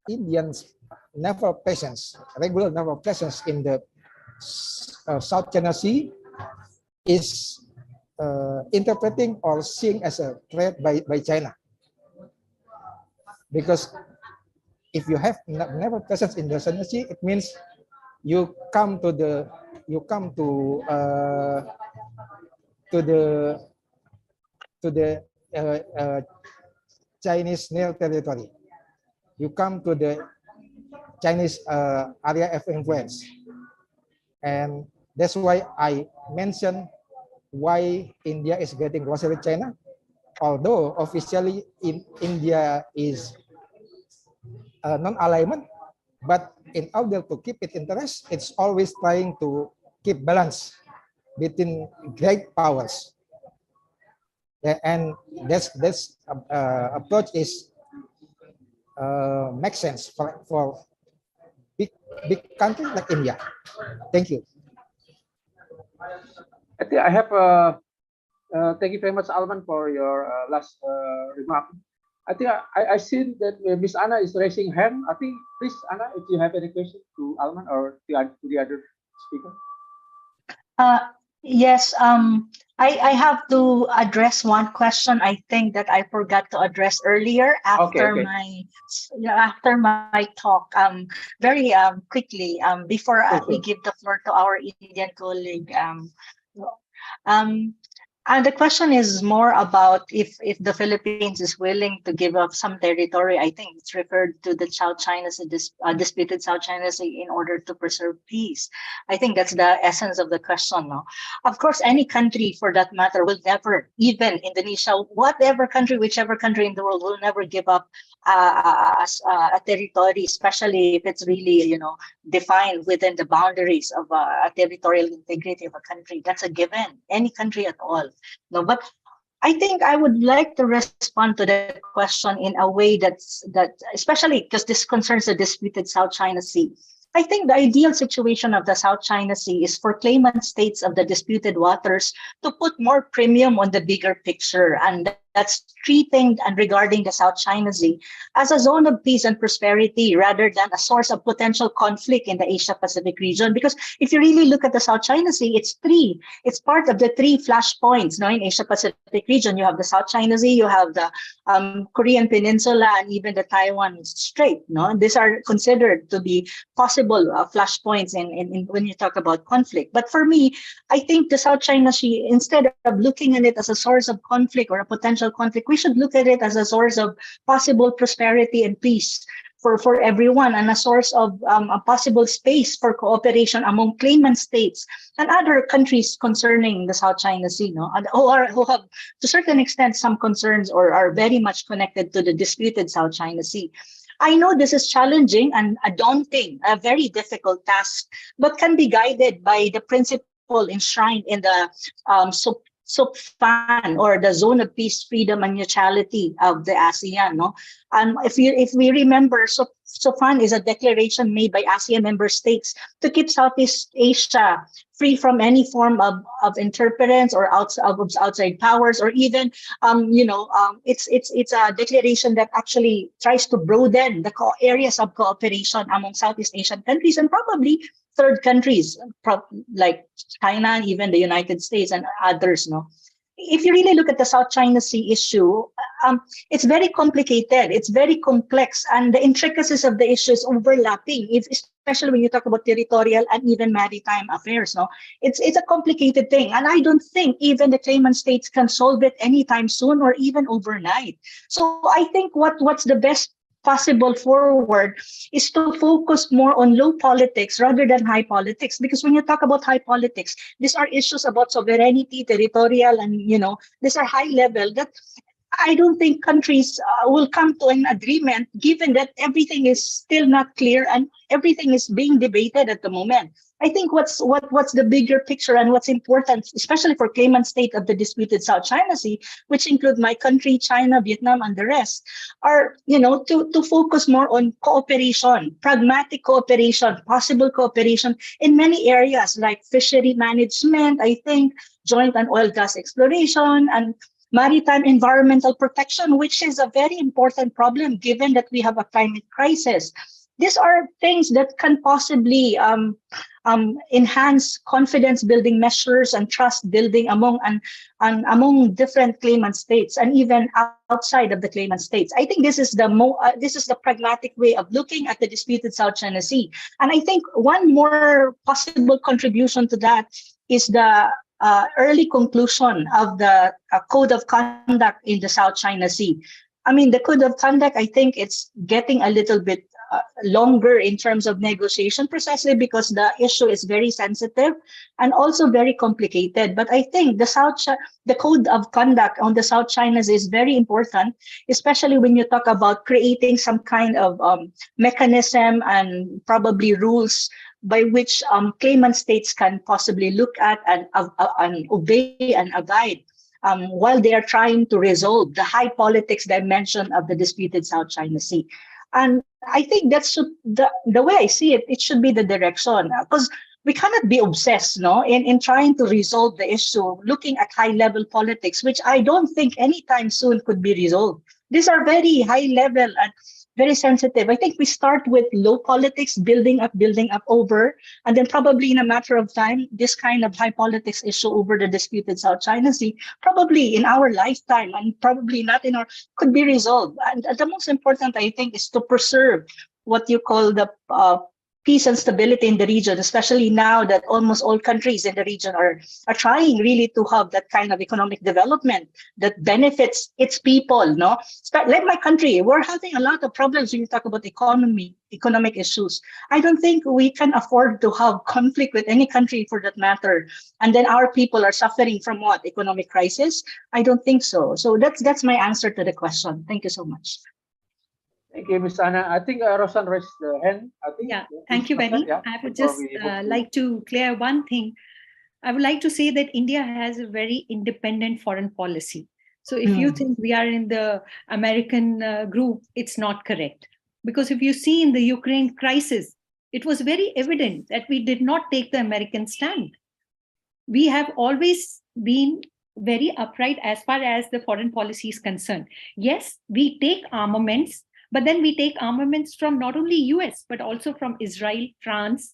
Indians naval presence, regular naval presence in the South China Sea is interpreting or seeing as a threat by China. Because if you have never presence in the Southern Sea, it means you come to the Chinese near territory. You come to the Chinese area of influence, and that's why I mentioned why India is getting closer to China. Although officially India is non-alignment, but in order to keep its interest, it's always trying to keep balance between great powers. And this approach is makes sense for big country like India. Thank you. I think I have thank you very much, Alman, for your last remark. I think I see that Miss Anna is raising hand. I think, please, Anna, if you have any question to Alman or to the other speaker. Yes, I have to address one question I think that I forgot to address earlier after my talk. Very quickly, before we give the floor to our Indian colleague. And the question is more about if the Philippines is willing to give up some territory. I think it's referred to the South China Sea, disputed South China Sea, in order to preserve peace. I think that's the essence of the question. No? Of course, any country for that matter will never, even Indonesia, whichever country in the world, will never give up a territory, especially if it's really, defined within the boundaries of a territorial integrity of a country. That's a given. Any country at all. No, but I think I would like to respond to the question in a way that especially because this concerns the disputed South China Sea. I think the ideal situation of the South China Sea is for claimant states of the disputed waters to put more premium on the bigger picture, and that's treating and regarding the South China Sea as a zone of peace and prosperity rather than a source of potential conflict in the Asia Pacific region. Because if you really look at the South China Sea, it's part of the three flashpoints. In Asia Pacific region, you have the South China Sea, you have the Korean Peninsula, and even the Taiwan Strait. These are considered to be possible flashpoints in when you talk about conflict. But for me, I think the South China Sea, instead of looking at it as a source of conflict or a potential conflict, we should look at it as a source of possible prosperity and peace for everyone, and a source of a possible space for cooperation among claimant states and other countries concerning the South China Sea, and who have to a certain extent some concerns or are very much connected to the disputed South China Sea. I know this is challenging and a daunting, a very difficult task, but can be guided by the principle enshrined in the SOPFAN, or the Zone of Peace, Freedom, and Mutuality of the ASEAN. If we remember, SOPFAN is a declaration made by ASEAN member states to keep Southeast Asia free from any form of interference or outside powers, or even it's a declaration that actually tries to broaden the areas of cooperation among Southeast Asian countries and probably third countries like China, even the United States and others. If you really look at the South China Sea issue, it's very complicated, it's very complex, and the intricacies of the issue is overlapping, especially when you talk about territorial and even maritime affairs. It's a complicated thing, and I don't think even the claimant states can solve it anytime soon or even overnight. So I think what's the best possible forward is to focus more on low politics rather than high politics. Because when you talk about high politics, these are issues about sovereignty, territorial, and these are high level that I don't think countries will come to an agreement, given that everything is still not clear and everything is being debated at the moment. I think what's the bigger picture and what's important, especially for claimant state of the disputed South China Sea, which include my country, China, Vietnam, and the rest, are to focus more on cooperation, pragmatic cooperation, possible cooperation in many areas like fishery management, I think, joint and oil gas exploration, and maritime environmental protection, which is a very important problem given that we have a climate crisis. these are things that can possibly enhance confidence building measures and trust building among different claimant states and even outside of the claimant states. I think this is the pragmatic way of looking at the disputed South China Sea. And I think one more possible contribution to that is the early conclusion of the Code of Conduct in the South China Sea. I mean, the Code of Conduct, I think it's getting a little bit longer in terms of negotiation, precisely because the issue is very sensitive and also very complicated. But I think the Code of Conduct on the South China Sea is very important, especially when you talk about creating some kind of mechanism and probably rules by which claimant states can possibly look at and obey and abide while they are trying to resolve the high politics dimension of the disputed South China Sea. And I think that's the way I see it, it should be the direction, because we cannot be obsessed in trying to resolve the issue, looking at high level politics, which I don't think anytime soon could be resolved. These are very high level and very sensitive. I think we start with low politics, building up over, and then probably in a matter of time, this kind of high politics issue over the disputed South China Sea, probably in our lifetime and probably not in our, could be resolved. And the most important, I think, is to preserve what you call the peace and stability in the region, especially now that almost all countries in the region are trying really to have that kind of economic development that benefits its people. Like my country, we're having a lot of problems when you talk about economic issues. I don't think we can afford to have conflict with any country for that matter. And then our people are suffering from what? Economic crisis? I don't think so. So that's my answer to the question. Thank you so much. Thank you, Ms. Anna. I think Rosan raised the hand. Thank you, Benny. Yeah, I would just like to clear one thing. I would like to say that India has a very independent foreign policy. So if you think we are in the American group, it's not correct. Because if you see in the Ukraine crisis, it was very evident that we did not take the American stand. We have always been very upright as far as the foreign policy is concerned. Yes, we take armaments, but then we take armaments from not only US, but also from Israel, France,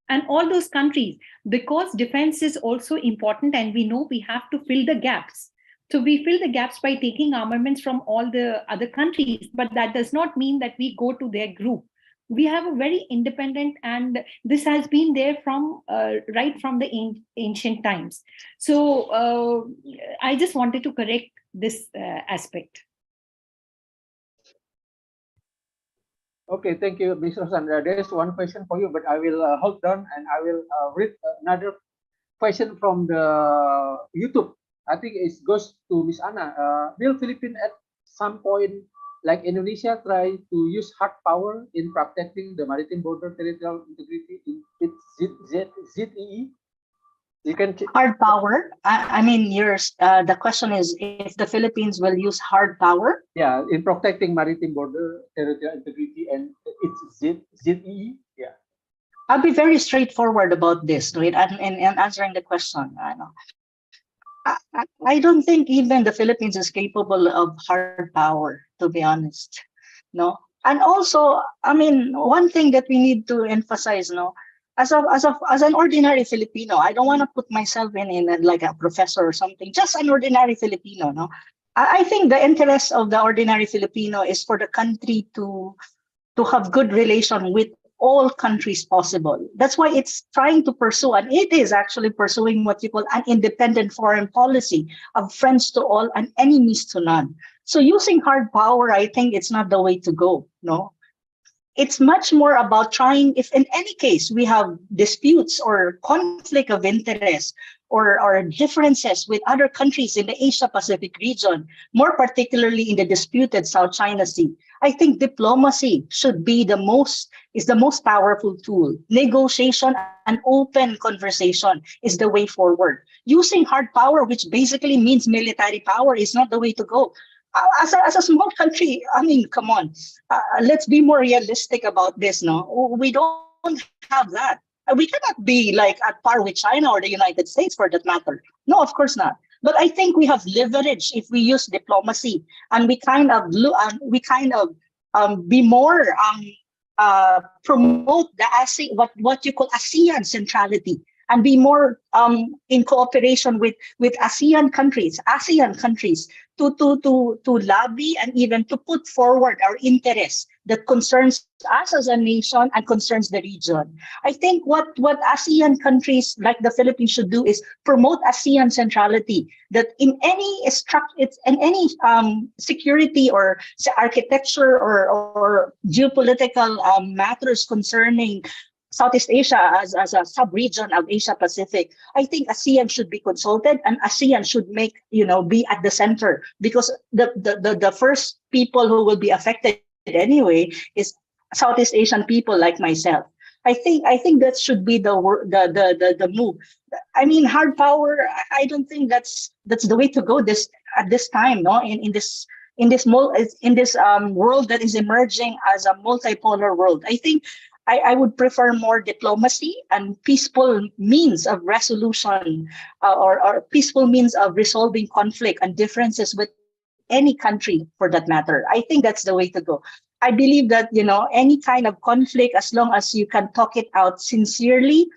and all those countries, because defense is also important and we know we have to fill the gaps. So we fill the gaps by taking armaments from all the other countries, but that does not mean that we go to their group. We have a very independent, and this has been there from right from the ancient times. So I just wanted to correct this aspect. Okay, thank you, Ms. Rosan. There is one question for you, but I will hold on and I will read another question from the YouTube. I think it goes to Ms. Anna. Will Philippines at some point, like Indonesia, try to use hard power in protecting the maritime border territorial integrity in its ZEE? You can hard power. I mean, the question is if the Philippines will use hard power. Yeah, in protecting maritime border territorial integrity and its ZEE. Yeah, I'll be very straightforward about this, right? And answering the question. I don't think even the Philippines is capable of hard power, to be honest. No, and also, I mean, one thing that we need to emphasize, as an ordinary Filipino, I don't want to put myself in like a professor or something, just an ordinary Filipino, I think the interest of the ordinary Filipino is for the country to have good relation with all countries possible. That's why it's trying to pursue, and it is actually pursuing what you call an independent foreign policy of friends to all and enemies to none. So using hard power, I think it's not the way to go, It's much more about trying, if in any case we have disputes or conflict of interest or differences with other countries in the Asia Pacific region, more particularly in the disputed South China Sea, I think diplomacy should be the most powerful tool. Negotiation and open conversation is the way forward. Using hard power, which basically means military power, is not the way to go. As a small country, I mean, come on, let's be more realistic about this. We don't have that. We cannot be like at par with China or the United States for that matter. No, of course not. But I think we have leverage if we use diplomacy and we kind of be more promote the what you call ASEAN centrality, and be more in cooperation with ASEAN countries to lobby and even to put forward our interests that concerns us as a nation and concerns the region. I think what ASEAN countries like the Philippines should do is promote ASEAN centrality, that in any security or architecture or geopolitical matters concerning Southeast Asia as a sub-region of Asia Pacific, I think ASEAN should be consulted, and ASEAN should be at the center, because the first people who will be affected anyway is Southeast Asian people like myself. I think that should be the move. I mean, hard power, I don't think that's the way to go at this time, no, in this world that is emerging as a multipolar world. I think I would prefer more diplomacy and peaceful means of resolution, or peaceful means of resolving conflict and differences with any country for that matter. I think that's the way to go. I believe that, any kind of conflict, as long as you can talk it out sincerely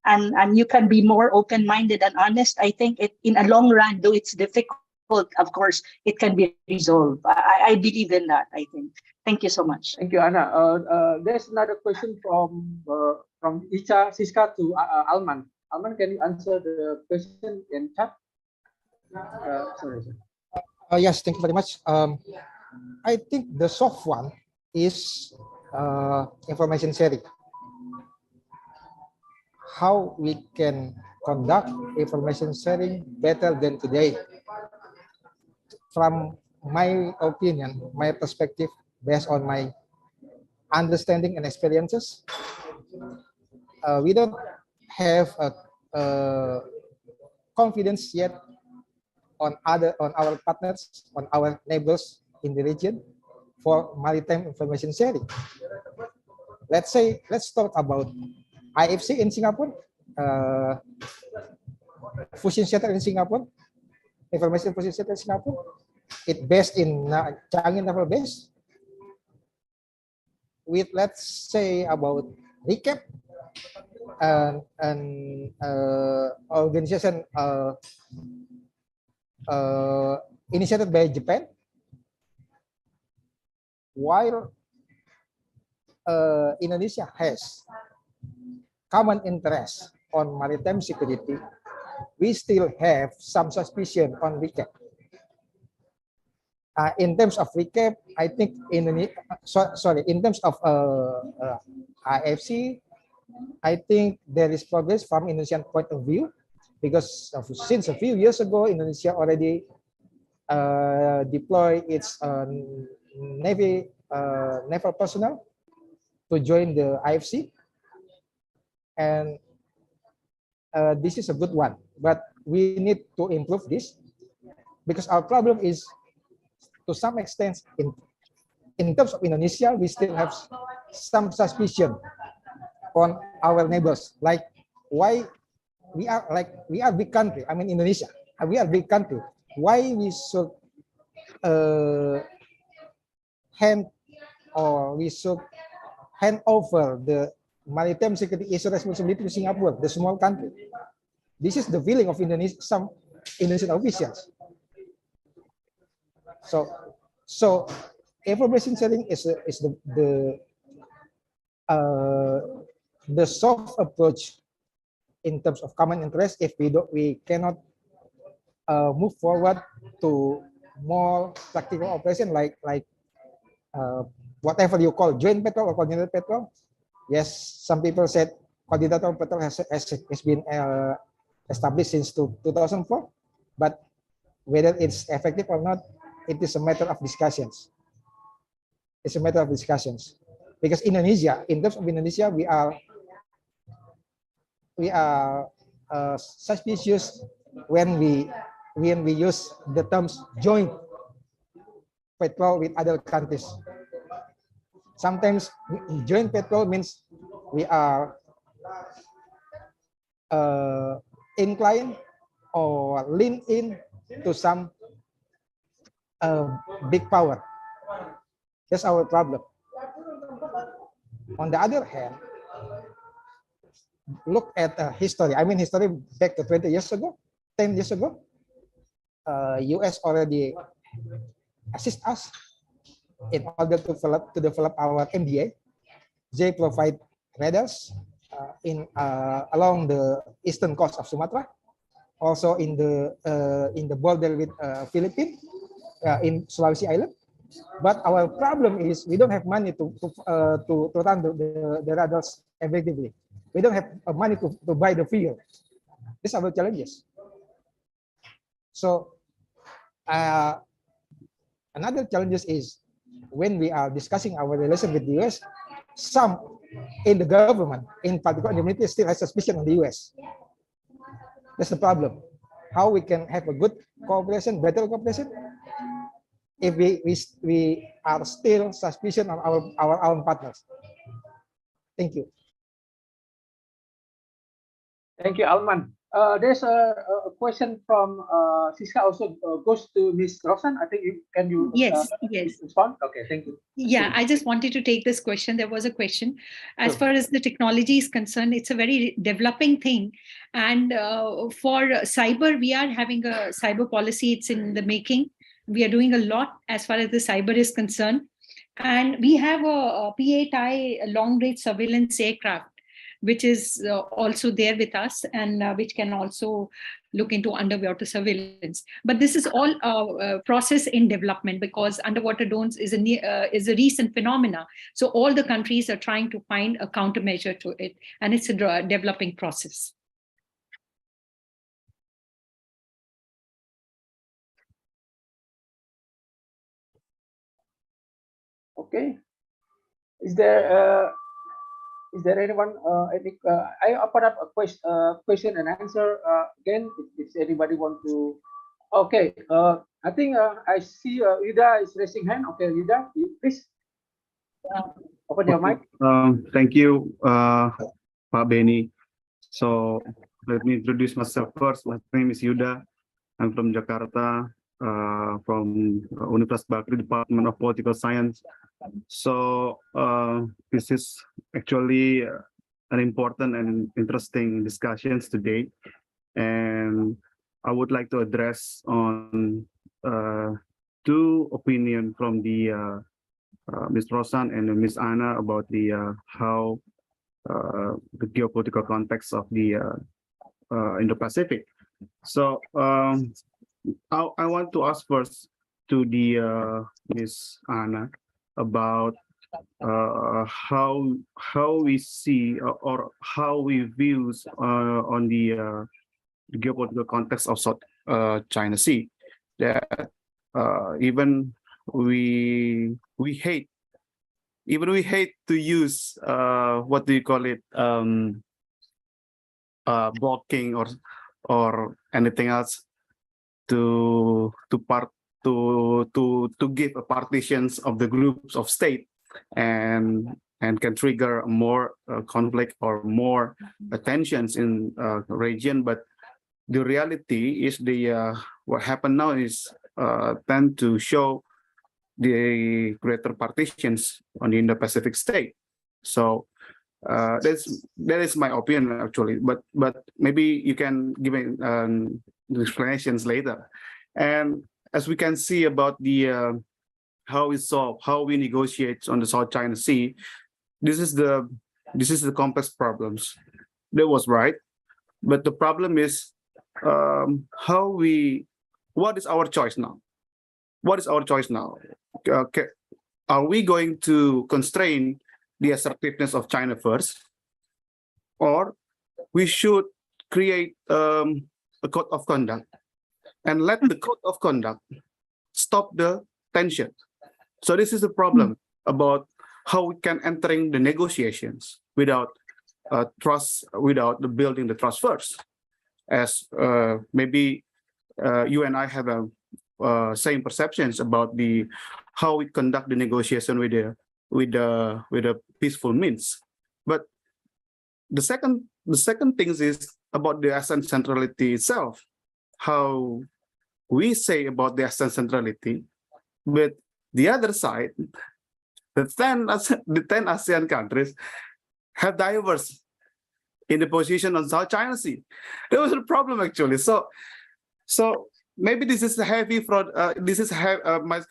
and you can be more open-minded and honest, I think in a long run, though it's difficult, of course, it can be resolved. I believe in that, I think. Thank you so much. Thank you, Anna. There's another question from Icha Siska to Alman. Alman, can you answer the question in chat? Sorry. Yes, thank you very much. I think the soft one is information sharing. How we can conduct information sharing better than today. From my opinion, my perspective, based on my understanding and experiences, we don't have a confidence yet on our partners, on our neighbors in the region for maritime information sharing. Let's talk about IFC in Singapore, fusion center in Singapore, information fusion center in Singapore. It based in Changi Naval Base. With, let's say, about recap and organization initiated by Japan, while Indonesia has common interest on maritime security, we still have some suspicion on recap. In terms of recap, I think in terms of IFC, I think there is progress from Indonesian point of view, because since a few years ago, Indonesia already deployed its naval personnel to join the IFC, and this is a good one. But we need to improve this, because our problem is, to some extent, in terms of Indonesia, we still have some suspicion on our neighbors. Like, why we are big country. I mean, Indonesia, we are big country. Why we should hand over the maritime security issue responsibility to Singapore, the small country? This is the feeling of some Indonesian officials. So information sharing is the soft approach in terms of common interest. If we cannot move forward to more practical operation, like whatever you call joint patrol or coordinated patrol. Yes, some people said coordinated patrol has been established since 2004, but whether it's effective or not, it is a matter of discussions. It's a matter of discussions, because Indonesia, in terms of Indonesia, we are suspicious when we use the terms joint patrol with other countries. Sometimes joint patrol means we are inclined or lean in to some big power. That's our problem. On the other hand, look at history. I mean, history back to 20 years ago, 10 years ago, US already assist us in order to develop our MDA. They provide radars along the eastern coast of Sumatra, also in the border with Philippines, in Sulawesi Island. But our problem is we don't have money to run the radars effectively. We don't have money to buy the fuel. These are the challenges. So another challenges is when we are discussing our relation with the US, some in the government, in particular the military, still has suspicion on the US. That's the problem. How we can have a good cooperation, better cooperation, if we are still suspicion on our own partners. Thank you. Thank you, Alman. There's a question from Siska also goes to Ms. Rosan. I think you Yes. respond? Okay, thank you. Yeah, I just wanted to take this question. There was a question. As far as the technology is concerned, it's a very developing thing. And for cyber, we are having a cyber policy. It's in the making. We are doing a lot as far as the cyber is concerned. And we have a P8I long-range surveillance aircraft, which is also there with us, and which can also look into underwater surveillance. But this is all process in development, because underwater drones is a recent phenomena. So all the countries are trying to find a countermeasure to it, and it's a developing process. Okay. Is there anyone? I open up a question and answer again. If anybody want to, okay. I think I see Yuda is raising hand. Okay, Yuda, please open your mic. Thank you, Pak Benny. So let me introduce myself first. My name is Yuda. I'm from Jakarta, from Universitas Bakri, Department of Political Science. So this is actually an important and interesting discussions today, and I would like to address on two opinions from the Ms. Rosan and Ms. Anna about the how the geopolitical context of the Indo-Pacific. So I want to ask first to the Ms. Anna about how we see or how we views on the geopolitical context of South China Sea, that even we hate to use what do you call it, blocking or anything else to give a partitions of the groups of state and can trigger more conflict or more tensions in region. But the reality is what happened now is tend to show the greater partitions on the Indo-Pacific state. So that is my opinion actually, but maybe you can give me explanations later. And as we can see about the how we negotiate on the South China Sea, this is the complex problems. That was right, but the problem is what is our choice now? What is our choice now? Are we going to constrain the assertiveness of China first, or we should create a code of conduct and let the code of conduct stop the tension? So this is the problem about how we can entering the negotiations without trust, without building the trust first. As maybe you and I have a same perceptions about how we conduct the negotiation with the peaceful means. But the second thing is about the ASEAN centrality itself. How we say about the ASEAN centrality, but the other side the 10 ASEAN countries have diverse in the position on South China Sea. There was a problem actually. So maybe this is heavy for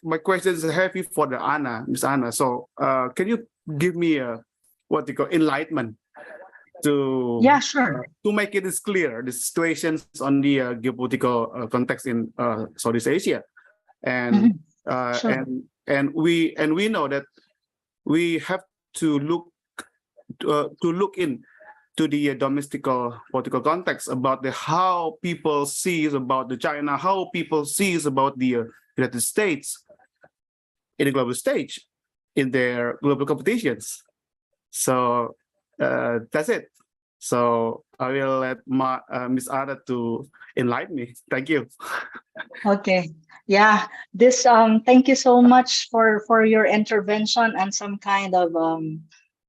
my question is heavy for the Miss Anna. So can you give me a what you call enlightenment to to make it is clear the situations on the geopolitical context in Southeast Asia, and and we know that we have to look in to the domestic political context about how people sees about the China, how people sees about the United States in the global stage, in their global competitions. So that's it. So I will let Miss Ada to enlighten me. Thank you. Okay. Yeah. This thank you so much for your intervention and some kind of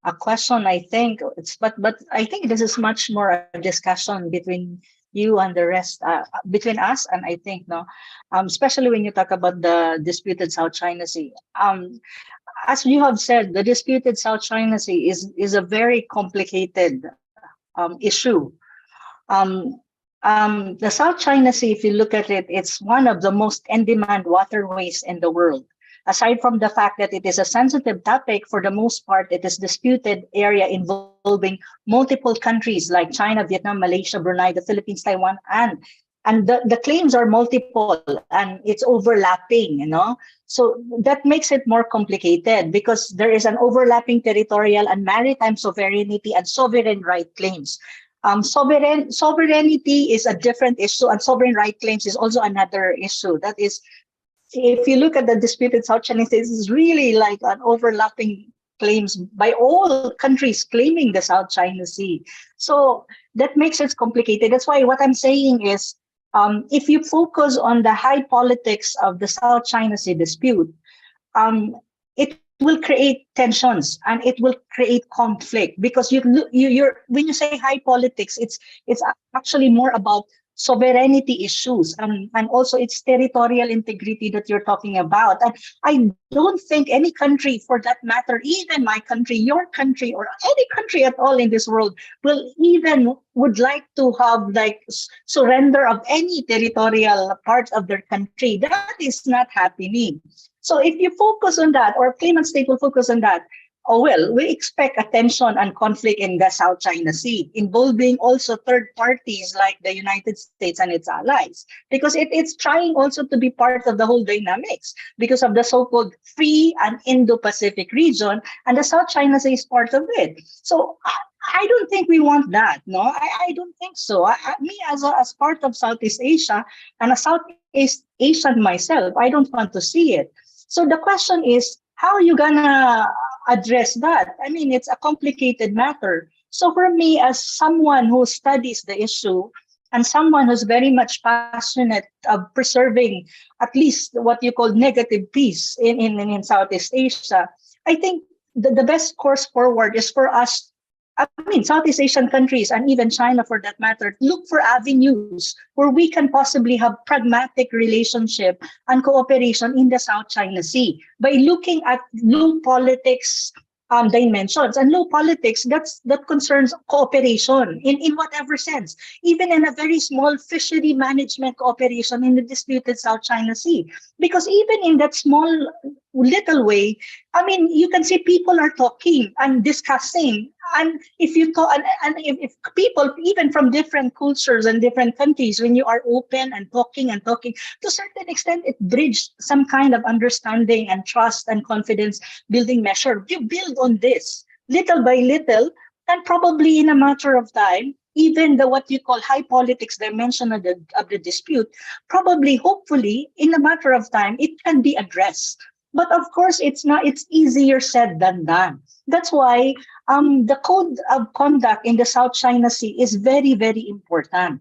a question. I think but I think this is much more a discussion between you and the rest, between us, and I think especially when you talk about the disputed South China Sea. As you have said, the disputed South China Sea is a very complicated issue. The South China Sea, if you look at it, it's one of the most in-demand waterways in the world. Aside from the fact that it is a sensitive topic, for the most part, it is disputed area involving multiple countries like China, Vietnam, Malaysia, Brunei, the Philippines, Taiwan, and the claims are multiple and it's overlapping, So that makes it more complicated because there is an overlapping territorial and maritime sovereignty and sovereign right claims. Sovereignty is a different issue, and sovereign right claims is also another issue. That is, if you look at the disputed South China Sea, it's really like an overlapping claims by all countries claiming the South China Sea. So that makes it complicated. That's why what I'm saying is, if you focus on the high politics of the South China Sea dispute, it will create tensions and it will create conflict because you're when you say high politics, it's actually more about sovereignty issues and also its territorial integrity that you're talking about. And I don't think any country, for that matter, even my country, your country, or any country at all in this world would like to have like surrender of any territorial parts of their country. That is not happening. So if you focus on that, or claimant state will focus on that, we expect a tension and conflict in the South China Sea, involving also third parties like the United States and its allies, because it's trying also to be part of the whole dynamics because of the so-called free and Indo-Pacific region, and the South China Sea is part of it. So I don't think we want that. No, I don't think so. Me as part of Southeast Asia and a Southeast Asian myself, I don't want to see it. So the question is, how are you gonna address that? I mean, it's a complicated matter. So for me, as someone who studies the issue and someone who's very much passionate of preserving at least what you call negative peace in Southeast Asia, I think the best course forward is for us, Southeast Asian countries and even China for that matter, look for avenues where we can possibly have pragmatic relationship and cooperation in the South China Sea by looking at low politics dimensions. And low politics, that concerns cooperation in whatever sense, even in a very small fishery management cooperation in the disputed South China Sea. Because even in that small little way, you can see people are talking and discussing. And if you talk, and if people, even from different cultures and different countries, when you are open and talking, to a certain extent, it bridges some kind of understanding and trust and confidence building measure. You build on this little by little, and probably in a matter of time, even the what you call high politics dimension of the dispute, probably, hopefully, in a matter of time, it can be addressed. But of course, it's easier said than done. That's why the code of conduct in the South China Sea is very, very important.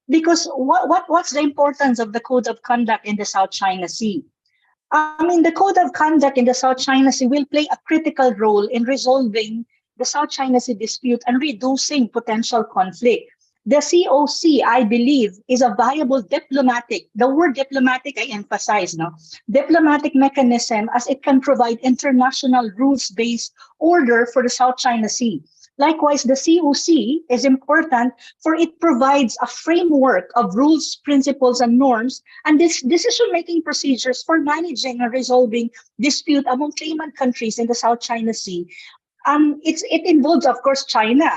Because what's the importance of the code of conduct in the South China Sea? The code of conduct in the South China Sea will play a critical role in resolving the South China Sea dispute and reducing potential conflict. the COC, I believe, is a viable diplomatic, the word diplomatic I emphasize now, diplomatic mechanism, as it can provide international rules-based order for the South China Sea. Likewise, the COC is important for it provides a framework of rules, principles, and norms, and this decision-making procedures for managing and resolving dispute among claimant countries in the South China Sea. It involves, of course, China,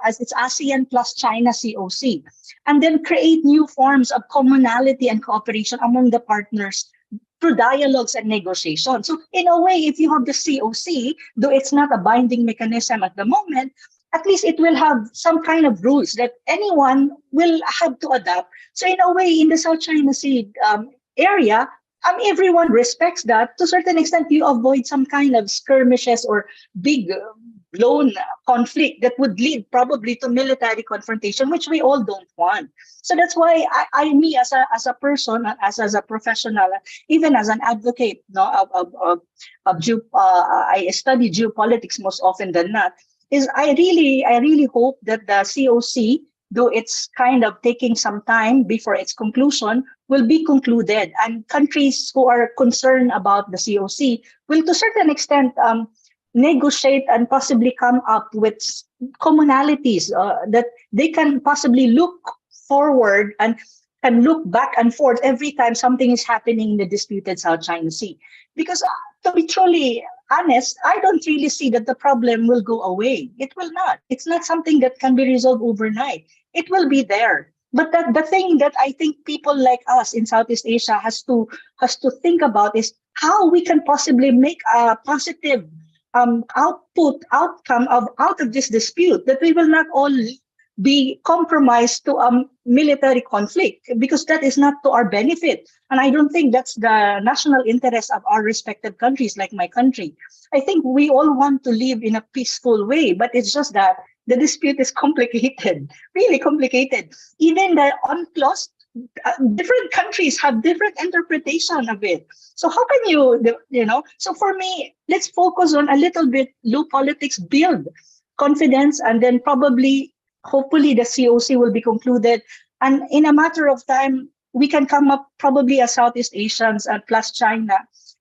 as it's ASEAN plus China COC, and then create new forms of commonality and cooperation among the partners through dialogues and negotiation. So in a way, if you have the COC, though it's not a binding mechanism at the moment, at least it will have some kind of rules that anyone will have to adapt. So in a way, in the South China Sea area, everyone respects that. To a certain extent, you avoid some kind of skirmishes or big blown conflict that would lead probably to military confrontation, which we all don't want. So that's why me as a person, as a professional, even as an advocate, I study geopolitics most often than not. Is I really hope that the COC, though it's kind of taking some time before its conclusion, will be concluded, and countries who are concerned about the COC will, to a certain extent, negotiate and possibly come up with commonalities that they can possibly look forward and look back and forth every time something is happening in the disputed South China Sea. Because to be truly honest, I don't really see that the problem will go away. It will not. It's not something that can be resolved overnight. It will be there. But the thing that I think people like us in Southeast Asia has to think about is how we can possibly make a positive outcome out of this dispute, that we will not all be compromised to a military conflict, because that is not to our benefit. And I don't think that's the national interest of our respective countries, like my country. I think we all want to live in a peaceful way, but it's just that the dispute is complicated, really complicated. Even the UNCLOS, different countries have different interpretation of it. So how can you, so for me, let's focus on a little bit low politics, build confidence, and then hopefully the COC will be concluded. And in a matter of time, we can come up probably as Southeast Asians and plus China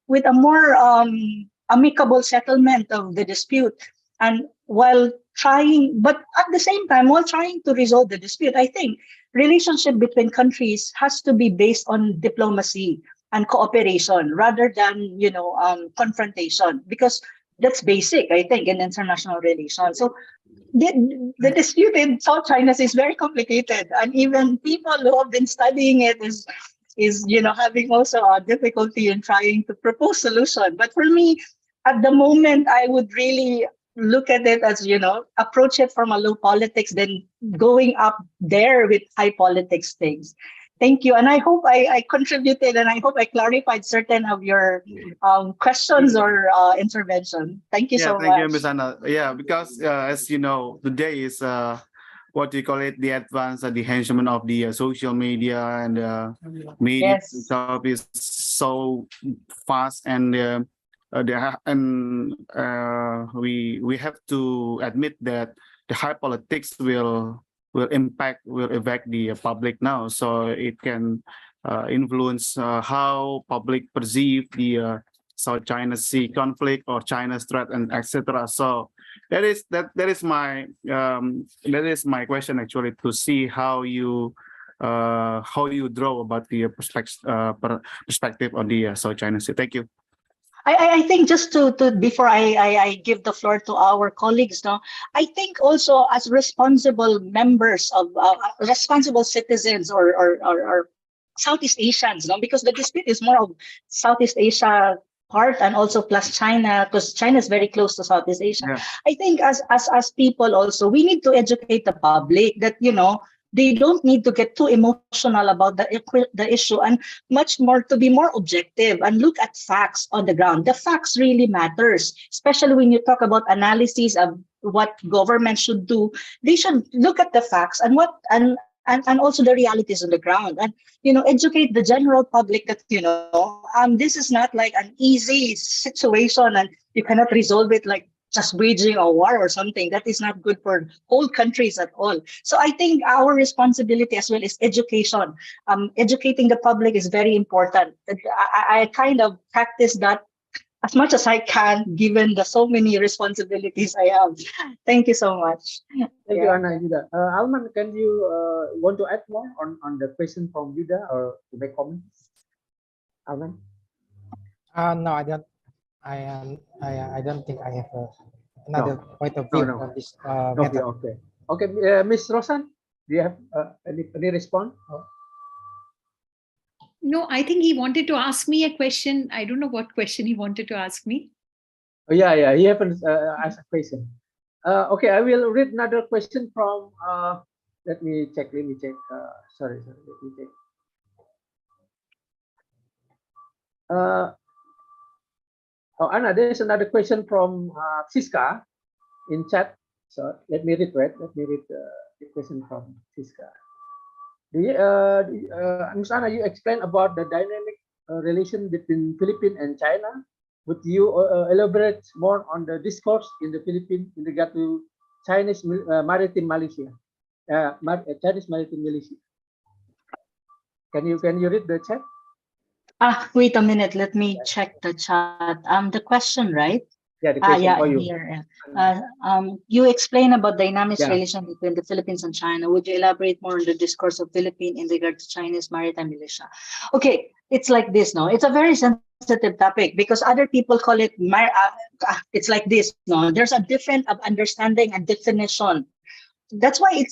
with a more amicable settlement of the dispute. And while trying to resolve the dispute, I think relationship between countries has to be based on diplomacy and cooperation rather than, confrontation, because that's basic, I think, in international relations. So the dispute in South China Sea is very complicated, and even people who have been studying it is having also a difficulty in trying to propose solution. But for me, at the moment, I would really look at it as, approach it from a low politics, then going up there with high politics things. Thank you. And I hope I contributed, and I hope I clarified certain of your questions or intervention. Thank you so much. Thank you, Ms. Anna. Yeah, because as you know, today is what do you call it? The advance and the enhancement of the social media and media itself is so fast, and we have to admit that the high politics will affect the public now, so it can influence how public perceive the South China Sea conflict or China's threat, and etc. So that is my question, actually, to see how you draw about the perspective on the South China Sea. Thank you. I think just to before I give the floor to our colleagues now, I think also as responsible members of responsible citizens or Southeast Asians, because the dispute is more of Southeast Asia part and also plus China, because China is very close to Southeast Asia. Yeah. I think as people also, we need to educate the public that, they don't need to get too emotional about the issue, and much more to be more objective and look at facts on the ground. The facts really matters, especially when you talk about analysis of what government should do. They should look at the facts and also the realities on the ground, and educate the general public that this is not like an easy situation and you cannot resolve it like just waging a war or something. That is not good for whole countries at all. So I think our responsibility as well is education. Educating the public is very important. I kind of practice that as much as I can, given the so many responsibilities I have. Thank you so much. Thank you, Anna and Yuda. Alman, can you want to add more on the question from Yuda or to make comments? Alman? No, I don't. I don't think I have another point of view on this matter. Okay. Miss Rosan, do you have any response? No, I think he wanted to ask me a question. I don't know what question he wanted to ask me. Oh, yeah, he haven't asked a question. Okay, I will read another question from, let me check. Sorry, let me check. Anna, there's another question from Siska in chat. So let me read the question from Siska. Ms. Anna, you explained about the dynamic relation between Philippines and China. Would you elaborate more on the discourse in the Philippines in regard to Chinese maritime militia? Chinese maritime militia. Can you read the chat? Wait a minute. Let me check the chat. The question, right? Yeah, the question for you. Here. You explain about dynamic relation between the Philippines and China. Would you elaborate more on the discourse of Philippines in regard to Chinese maritime militia? Okay, it's like this, no? It's a very sensitive topic because other people call it, it's like this, no? There's a different understanding and definition. That's why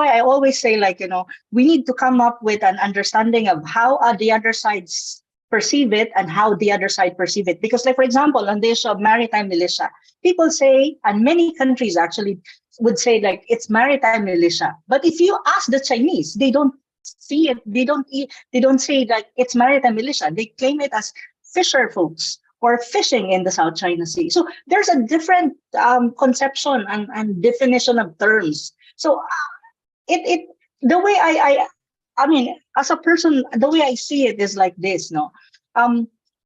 I always say, like, we need to come up with an understanding of how the other sides perceive it and how the other side perceive it. Because, like, for example, on the issue of maritime militia, people say, and many countries actually would say, like, it's maritime militia. But if you ask the Chinese, they don't see it. They don't say like it's maritime militia. They claim it as fisher folks or fishing in the South China Sea. So there's a different conception and definition of terms. So the way I mean, as a person, the way I see it is like this, no?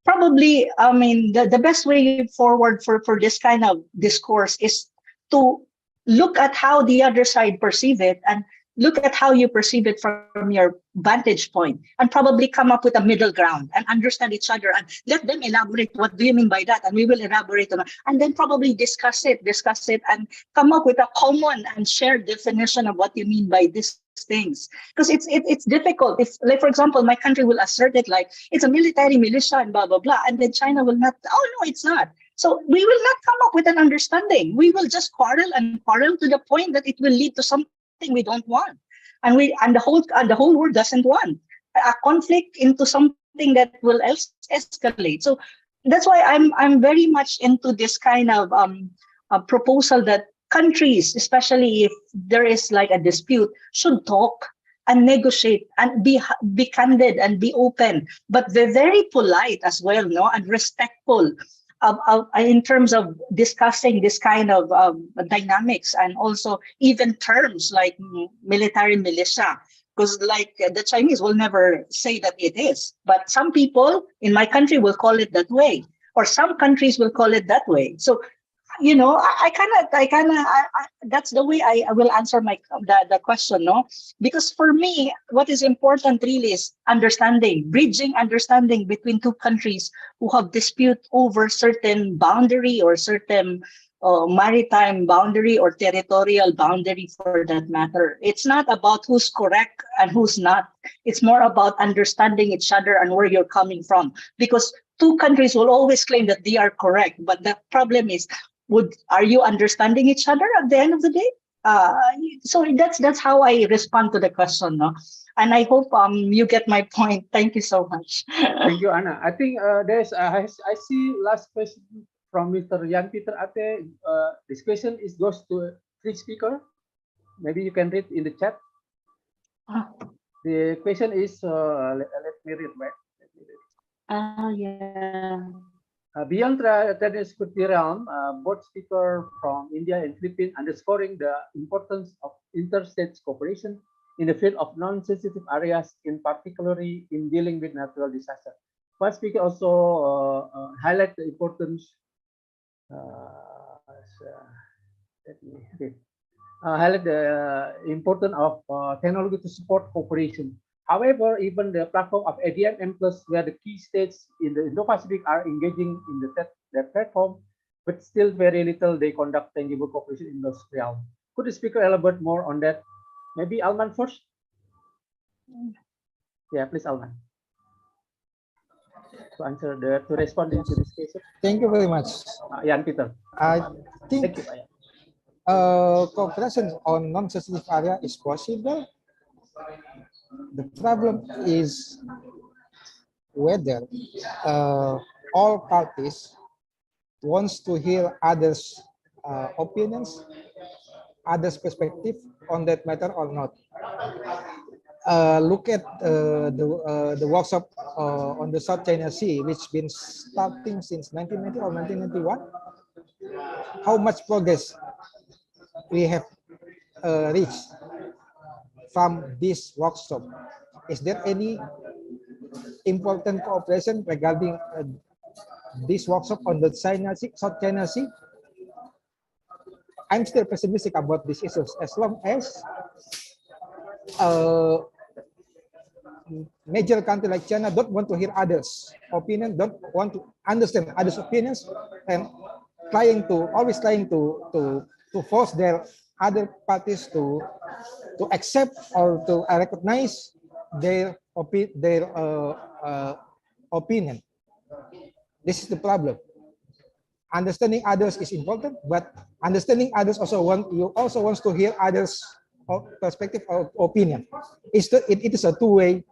Probably, I mean, the best way forward for this kind of discourse is to look at how the other side perceive it and look at how you perceive it from your vantage point and probably come up with a middle ground and understand each other and let them elaborate what do you mean by that, and we will elaborate on it, and then probably discuss it and come up with a common and shared definition of what you mean by these things. Because it's difficult. If, like, for example, my country will assert it like it's a military militia and blah blah blah, and then China will not, oh no, it's not. So we will not come up with an understanding. We will just quarrel to the point that it will lead to something we don't want, and the whole world doesn't want a conflict into something that will escalate. So that's why I'm very much into this kind of a proposal that countries, especially if there is like a dispute, should talk and negotiate and be candid and be open, but they're very polite as well, no, and respectful in terms of discussing this kind of dynamics and also even terms like military militia, because like the Chinese will never say that it is, but some people in my country will call it that way, or some countries will call it that way. So that's the way I will answer the question, no? Because for me, what is important really is bridging understanding between two countries who have dispute over certain boundary or certain maritime boundary or territorial boundary for that matter. It's not about who's correct and who's not. It's more about understanding each other and where you're coming from. Because two countries will always claim that they are correct, but the problem is, are you understanding each other at the end of the day? So that's how I respond to the question, no? And I hope you get my point. Thank you so much. Thank you, Anna. I think I see last question from Mr. Jan Peter Ate. This question goes to three speaker. Maybe you can read in the chat. The question is, let me read, right? Yeah. Beyond the security realm, both speakers from India and Philippines underscoring the importance of interstate cooperation in the field of non-sensitive areas, in particularly in dealing with natural disaster. One speaker also highlight the importance. let me highlight the importance of technology to support cooperation. However, even the platform of ADMM Plus, where the key states in the Indo-Pacific are engaging in that platform, but still very little they conduct tangible cooperation in those realms. Could the speaker elaborate more on that? Maybe Alman first? Yeah, please, Alman. To respond to this question. Thank you very much. Jan Peter. I think Thank you. cooperation on non-sensitive area is possible. The problem is whether all parties wants to hear others' opinions, others' perspective on that matter or not. Look at the workshop on the South China Sea, which been starting since 1990 or 1991. How much progress we have reached from this workshop? Is there any important cooperation regarding this workshop on the South China Sea? I'm still pessimistic about these issues. As long as major country like China don't want to hear others' opinion, don't want to understand others' opinions, and always trying to force their other parties to accept or to recognize their opinion. This is the problem. Understanding others is important, but understanding others also wants to hear others' perspective or opinion. It is a two-way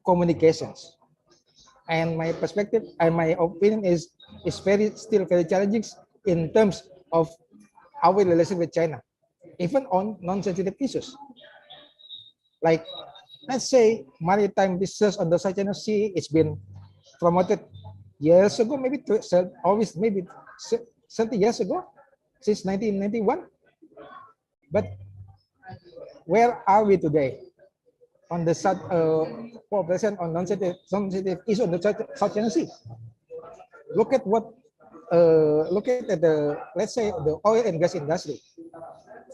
communications. And my perspective and my opinion is still very challenging in terms of our relation with China, even on non-sensitive issues. Like, let's say, maritime business on the South China Sea, it's been promoted years ago, maybe 30 years ago, since 1991. But where are we today on the cooperation on non-sensitive issues on the South China Sea? Look at the, let's say, the oil and gas industry.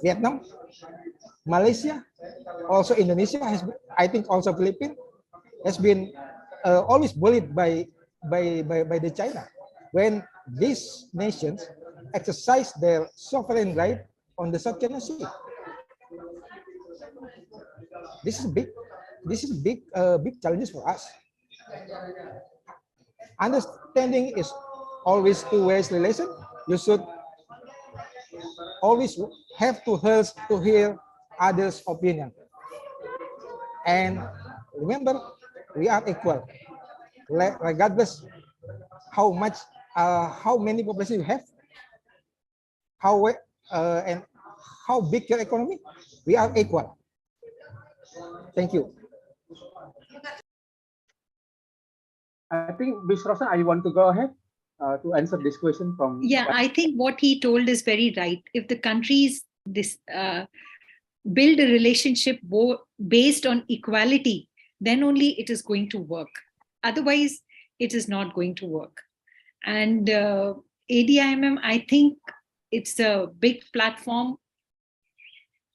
Vietnam, Malaysia, also Indonesia I think also Philippines has been always bullied by the China when these nations exercise their sovereign right on the South China Sea. This is big challenges for us. Understanding is always two-way relation. You should always have to hear others' opinion. And remember, we are equal, regardless how many population you have, and how big your economy. We are equal. Thank you. I think Ms. Rosa, I want to go ahead to answer this question from. Yeah, I think what he told is very right. If the countries build a relationship based on equality, then only it is going to work. Otherwise, it is not going to work. And ADIMM, I think it's a big platform.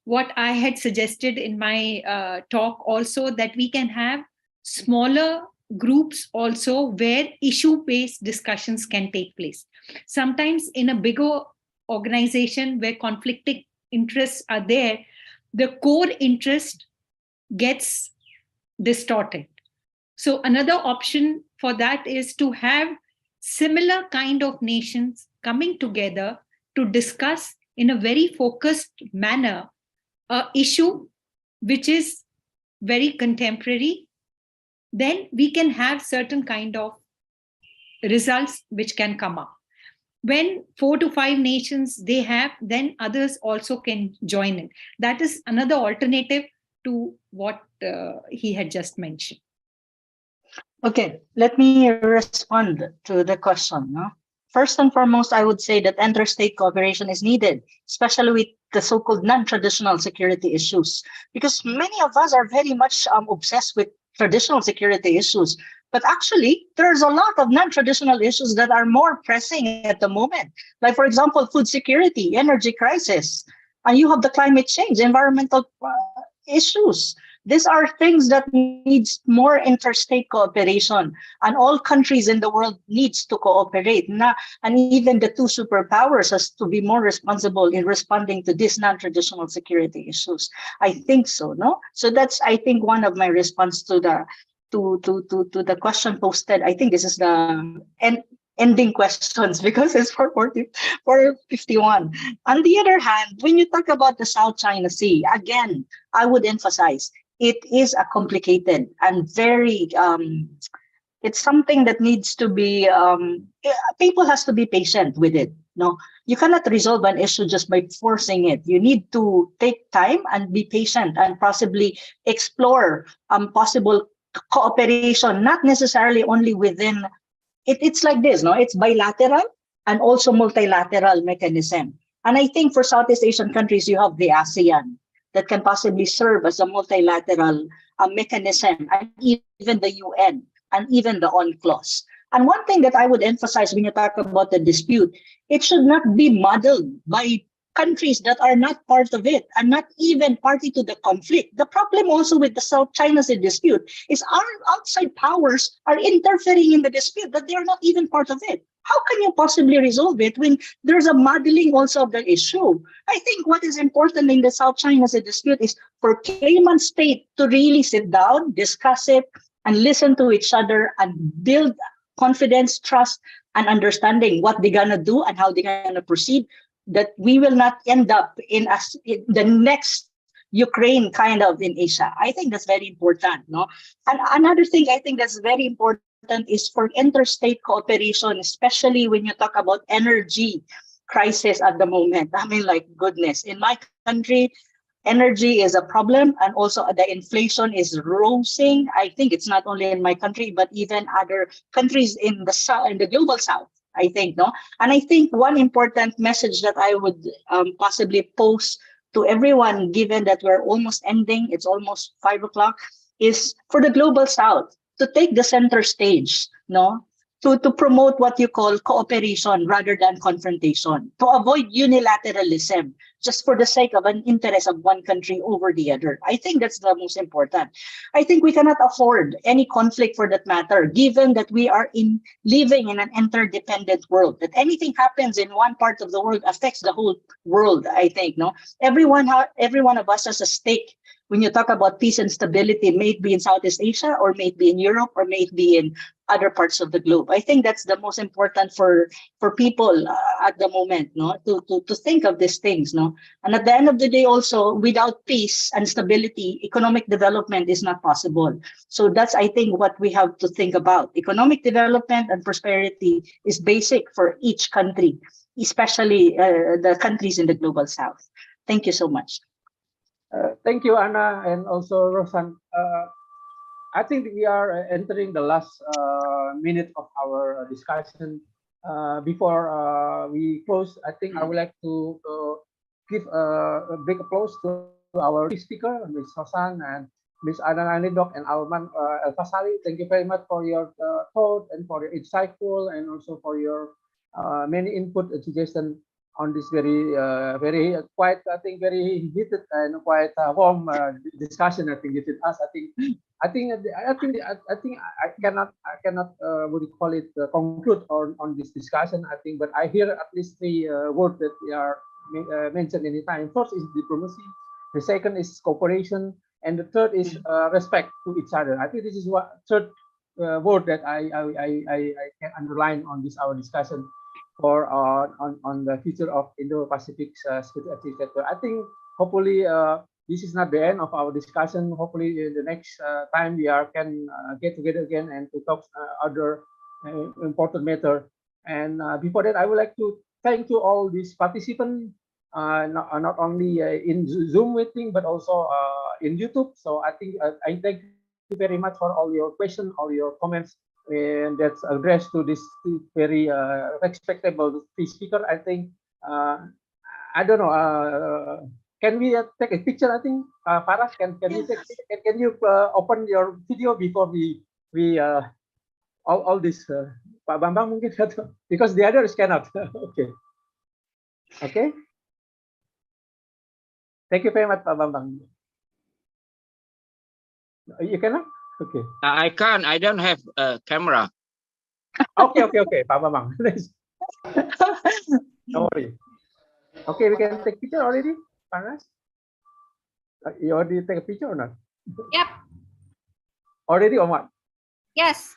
What I had suggested in my talk also, that we can have smaller groups also where issue-based discussions can take place. Sometimes in a bigger organization where conflicting interests are there, the core interest gets distorted. So another option for that is to have similar kind of nations coming together to discuss in a very focused manner an issue which is very contemporary. Then we can have certain kind of results which can come up. When 4 to 5 nations they have, then others also can join in. That is another alternative to what he had just mentioned. Okay, let me respond to the question. First and foremost, I would say that interstate cooperation is needed, especially with the so-called non-traditional security issues, because many of us are very much obsessed with traditional security issues. But actually, there's a lot of non-traditional issues that are more pressing at the moment. Like, for example, food security, energy crisis, and you have the climate change, environmental issues. These are things that needs more interstate cooperation, and all countries in the world needs to cooperate. And even the two superpowers has to be more responsible in responding to these non-traditional security issues. I think so, no? So that's, I think, one of my response to the the question posted. I think this is the ending questions because it's 4:51. On the other hand, when you talk about the South China Sea, again, I would emphasize it is a complicated and very it's something that needs to be people has to be patient with it. No, you cannot resolve an issue just by forcing it. You need to take time and be patient and possibly explore possible cooperation, not necessarily only within it's like this, no? It's bilateral and also multilateral mechanism. And I think for Southeast Asian countries, you have the ASEAN that can possibly serve as a multilateral mechanism, and even the UN and even the UNCLOS. And one thing that I would emphasize when you talk about the dispute, it should not be muddled by countries that are not part of it and not even party to the conflict. The problem also with the South China Sea dispute is our outside powers are interfering in the dispute, that they are not even part of it. How can you possibly resolve it when there's a muddling also of the issue? I think what is important in the South China Sea dispute is for Cayman State to really sit down, discuss it, and listen to each other and build confidence, trust, and understanding what they're gonna do and how they're gonna proceed, that we will not end up in the next Ukraine kind of in Asia. I think that's very important, no? And another thing I think that's very important is for interstate cooperation, especially when you talk about energy crisis at the moment. I mean, like, goodness, in my country, energy is a problem, and also the inflation is rising. I think it's not only in my country, but even other countries in the south, in the global south, I think, no? And I think one important message that I would possibly pose to everyone, given that we're almost ending, it's almost 5 o'clock, is for the global south to take the center stage, no? To promote what you call cooperation rather than confrontation, to avoid unilateralism just for the sake of an interest of one country over the other. I think that's the most important. I think we cannot afford any conflict for that matter, given that we are living in an interdependent world, that anything happens in one part of the world affects the whole world, I think, no? Every one of us has a stake when you talk about peace and stability, may it be in Southeast Asia, or may it be in Europe, or may it be in other parts of the globe. I think that's the most important for people at the moment, no, to think of these things, no. And at the end of the day, also, without peace and stability, economic development is not possible. So that's, I think, what we have to think about. Economic development and prosperity is basic for each country, especially the countries in the global south. Thank you so much. Thank you, Anna, and also Rosan. I think we are entering the last minute of our discussion. Before we close, I think I would like to give a big applause to our speaker, Ms. Rosan and Ms. Anna Anidok and Alman El-Fasali. Thank you very much for your thought and for your insightful, and also for your many input and suggestions on this very quite, I think, very heated and quite warm discussion. I think with us, I cannot what do you call it, conclude on this discussion. I think, but I hear at least 3 words that they are mentioned in the time. First is diplomacy, the second is cooperation, and the third is respect to each other. I think this is what third word that I can underline on this our discussion for on the future of Indo-Pacific security sector. I think hopefully this is not the end of our discussion. Hopefully in the next time we can get together again and to talk other important matter. And before that, I would like to thank to all these participants, not only in Zoom meeting but also in YouTube. So I think I thank you very much for all your questions, all your comments, and that's addressed to this very respectable speaker. I think I don't know. Can we take a picture? I think Farah, can you take? Can you open your video before we all this. Pak Bambang mungkin satu, because the other is cannot. Okay. Okay. Thank you very much, Pak Bambang. You cannot? Okay. I can't. I don't have a camera. Okay, Pak Bambang. Don't worry. Okay, we can take picture already, Panas? You already take a picture or not? Yep. Already or what? Yes.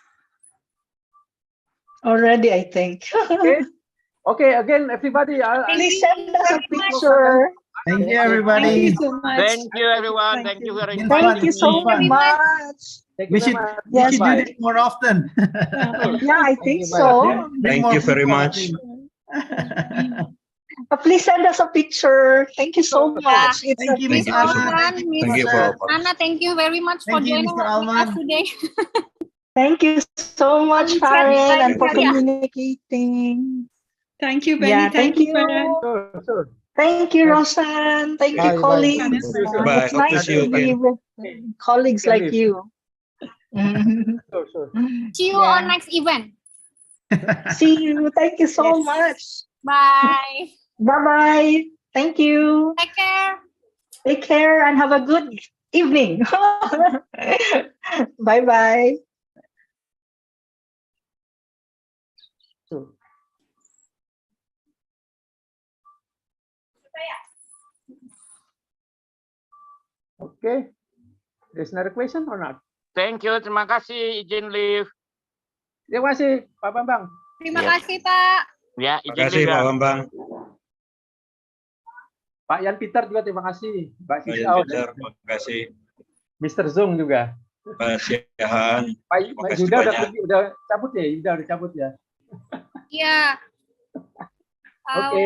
Already, I think. Okay. Okay, again, everybody. Please send us a picture. Thank you, everybody. Thank you so much. Thank you, everyone. Thank you very much. Thank you so Fun. much. Thank We you should, very much. we should do Bye. this more often. Yeah, I think you, bye. so. Bring Thank more you very people, I much. think. Please send us a picture. Thank you so much. It's Thank a you, big Mr. honor. Alman. Thank you for Anna, thank you very much for Thank you, joining Mr. us Alman. today. Thank you so much, Thank you, Farhan, and for Nadia. communicating. Thank you, Benny. Yeah, thank you, Farhan. Sure. Thank you, Rosan. Thank you, Bye, bye. colleagues. Bye. It's Hope to nice see you to be again. with colleagues Can like leave. you. Sure. See you Yeah. on next event. See you. Thank you so Yes. much. Bye. Bye-bye. Thank you. Take care. Take care and have a good evening. Bye-bye. Sure. Okay. There's another question or not? Thank you. Terima kasih. Izin live. Terima kasih, Pak Bambang. Terima Ya. kasih, Pak. Ya, Terima izin kasih live. Pak Ya. Bambang. Pak Yan Peter juga terima kasih. Mbak Pak Sisau, Peter, terima kasih. Mr. Zung juga. Pak Syahan. Pak Terima kasih Yuda udah banyak. pergi, udah cabut ya? Yuda udah cabut ya? Iya. Oke.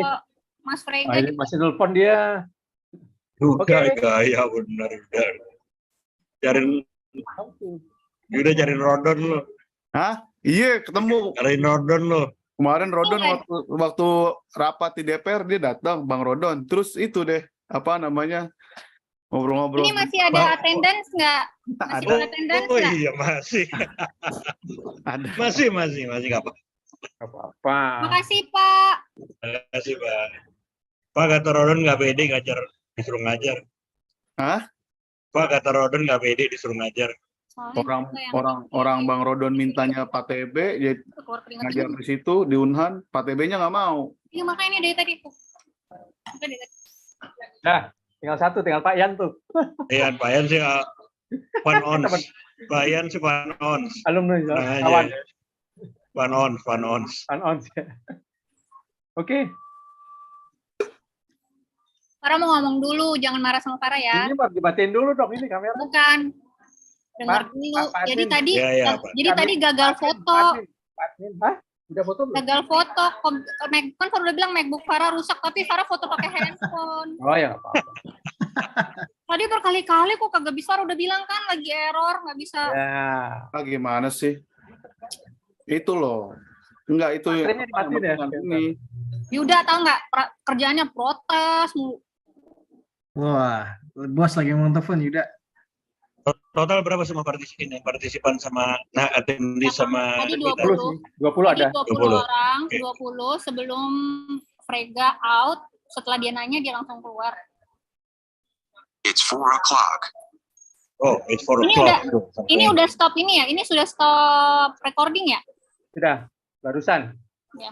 Mas Frega Ah, ini juga. masih nelpon dia. Udah Oke. gaya benar udah. Cariin udah cariin Rodon lo. Hah? Iya, ketemu. Cariin Rodon lo. Kemarin Rodon Iya. waktu rapat di DPR dia datang, Bang Rodon. Terus itu deh, apa namanya? Ngobrol-ngobrol. Ini masih ada attendance nggak? Masih Ada. attendance Oh nggak? iya masih. Ada. masih nggak apa. Apa-apa. Makasih, Pak. Terima kasih Pak. Pak kata Rodon nggak pede ngajar, disuruh ngajar. Hah? Pak kata Rodon nggak pede disuruh ngajar. Soalnya Orang Bang Rodon mintanya Pak TB, dia keluar keringat ngajar dulu. di situ di Unhan, Pak TB-nya nggak mau. Iya, makanya dari tadi tuh. Makanya dari tadi. Nah, tinggal satu, tinggal Pak Yan tuh. Iya, Pak Yan sih one ons. Pak Yan sih one ons. Alumni, Nah, kawan. aja. One ons. On. Oke, Farah mau ngomong dulu, jangan marah sama Farah ya. ini mau dibatin dulu dong ini kamera. Bukan. Dengar Pak, dulu. Pak Jadi Admin. tadi Iya, iya, Pak. jadi tadi gagal foto. Pak Admin. Hah? Udah foto belum? Gagal foto. Kan Farah udah bilang MacBook Farah rusak, tapi Farah foto pakai handphone. Oh ya, nggak apa-apa. Tadi berkali-kali kok kagak bisa, Farah udah bilang kan lagi error, nggak bisa. Ya. Ah, gimana sih? Itu loh. Enggak itu Baterainya dimatiin ya? ini. Yuda tahu nggak kerjaannya protes mulu. Wah, bos lagi ngomong telepon Yuda. Total berapa semua partisipan sama attendees sama Tadi kita? 20 sih. 20 ada. Jadi 20 orang, 20 sebelum Frega out, setelah dia nanya dia langsung keluar. It's 4 o'clock. Oh, it's 4 Ini o'clock. Ini udah stop ini ya? Ini sudah stop recording ya? Sudah, barusan.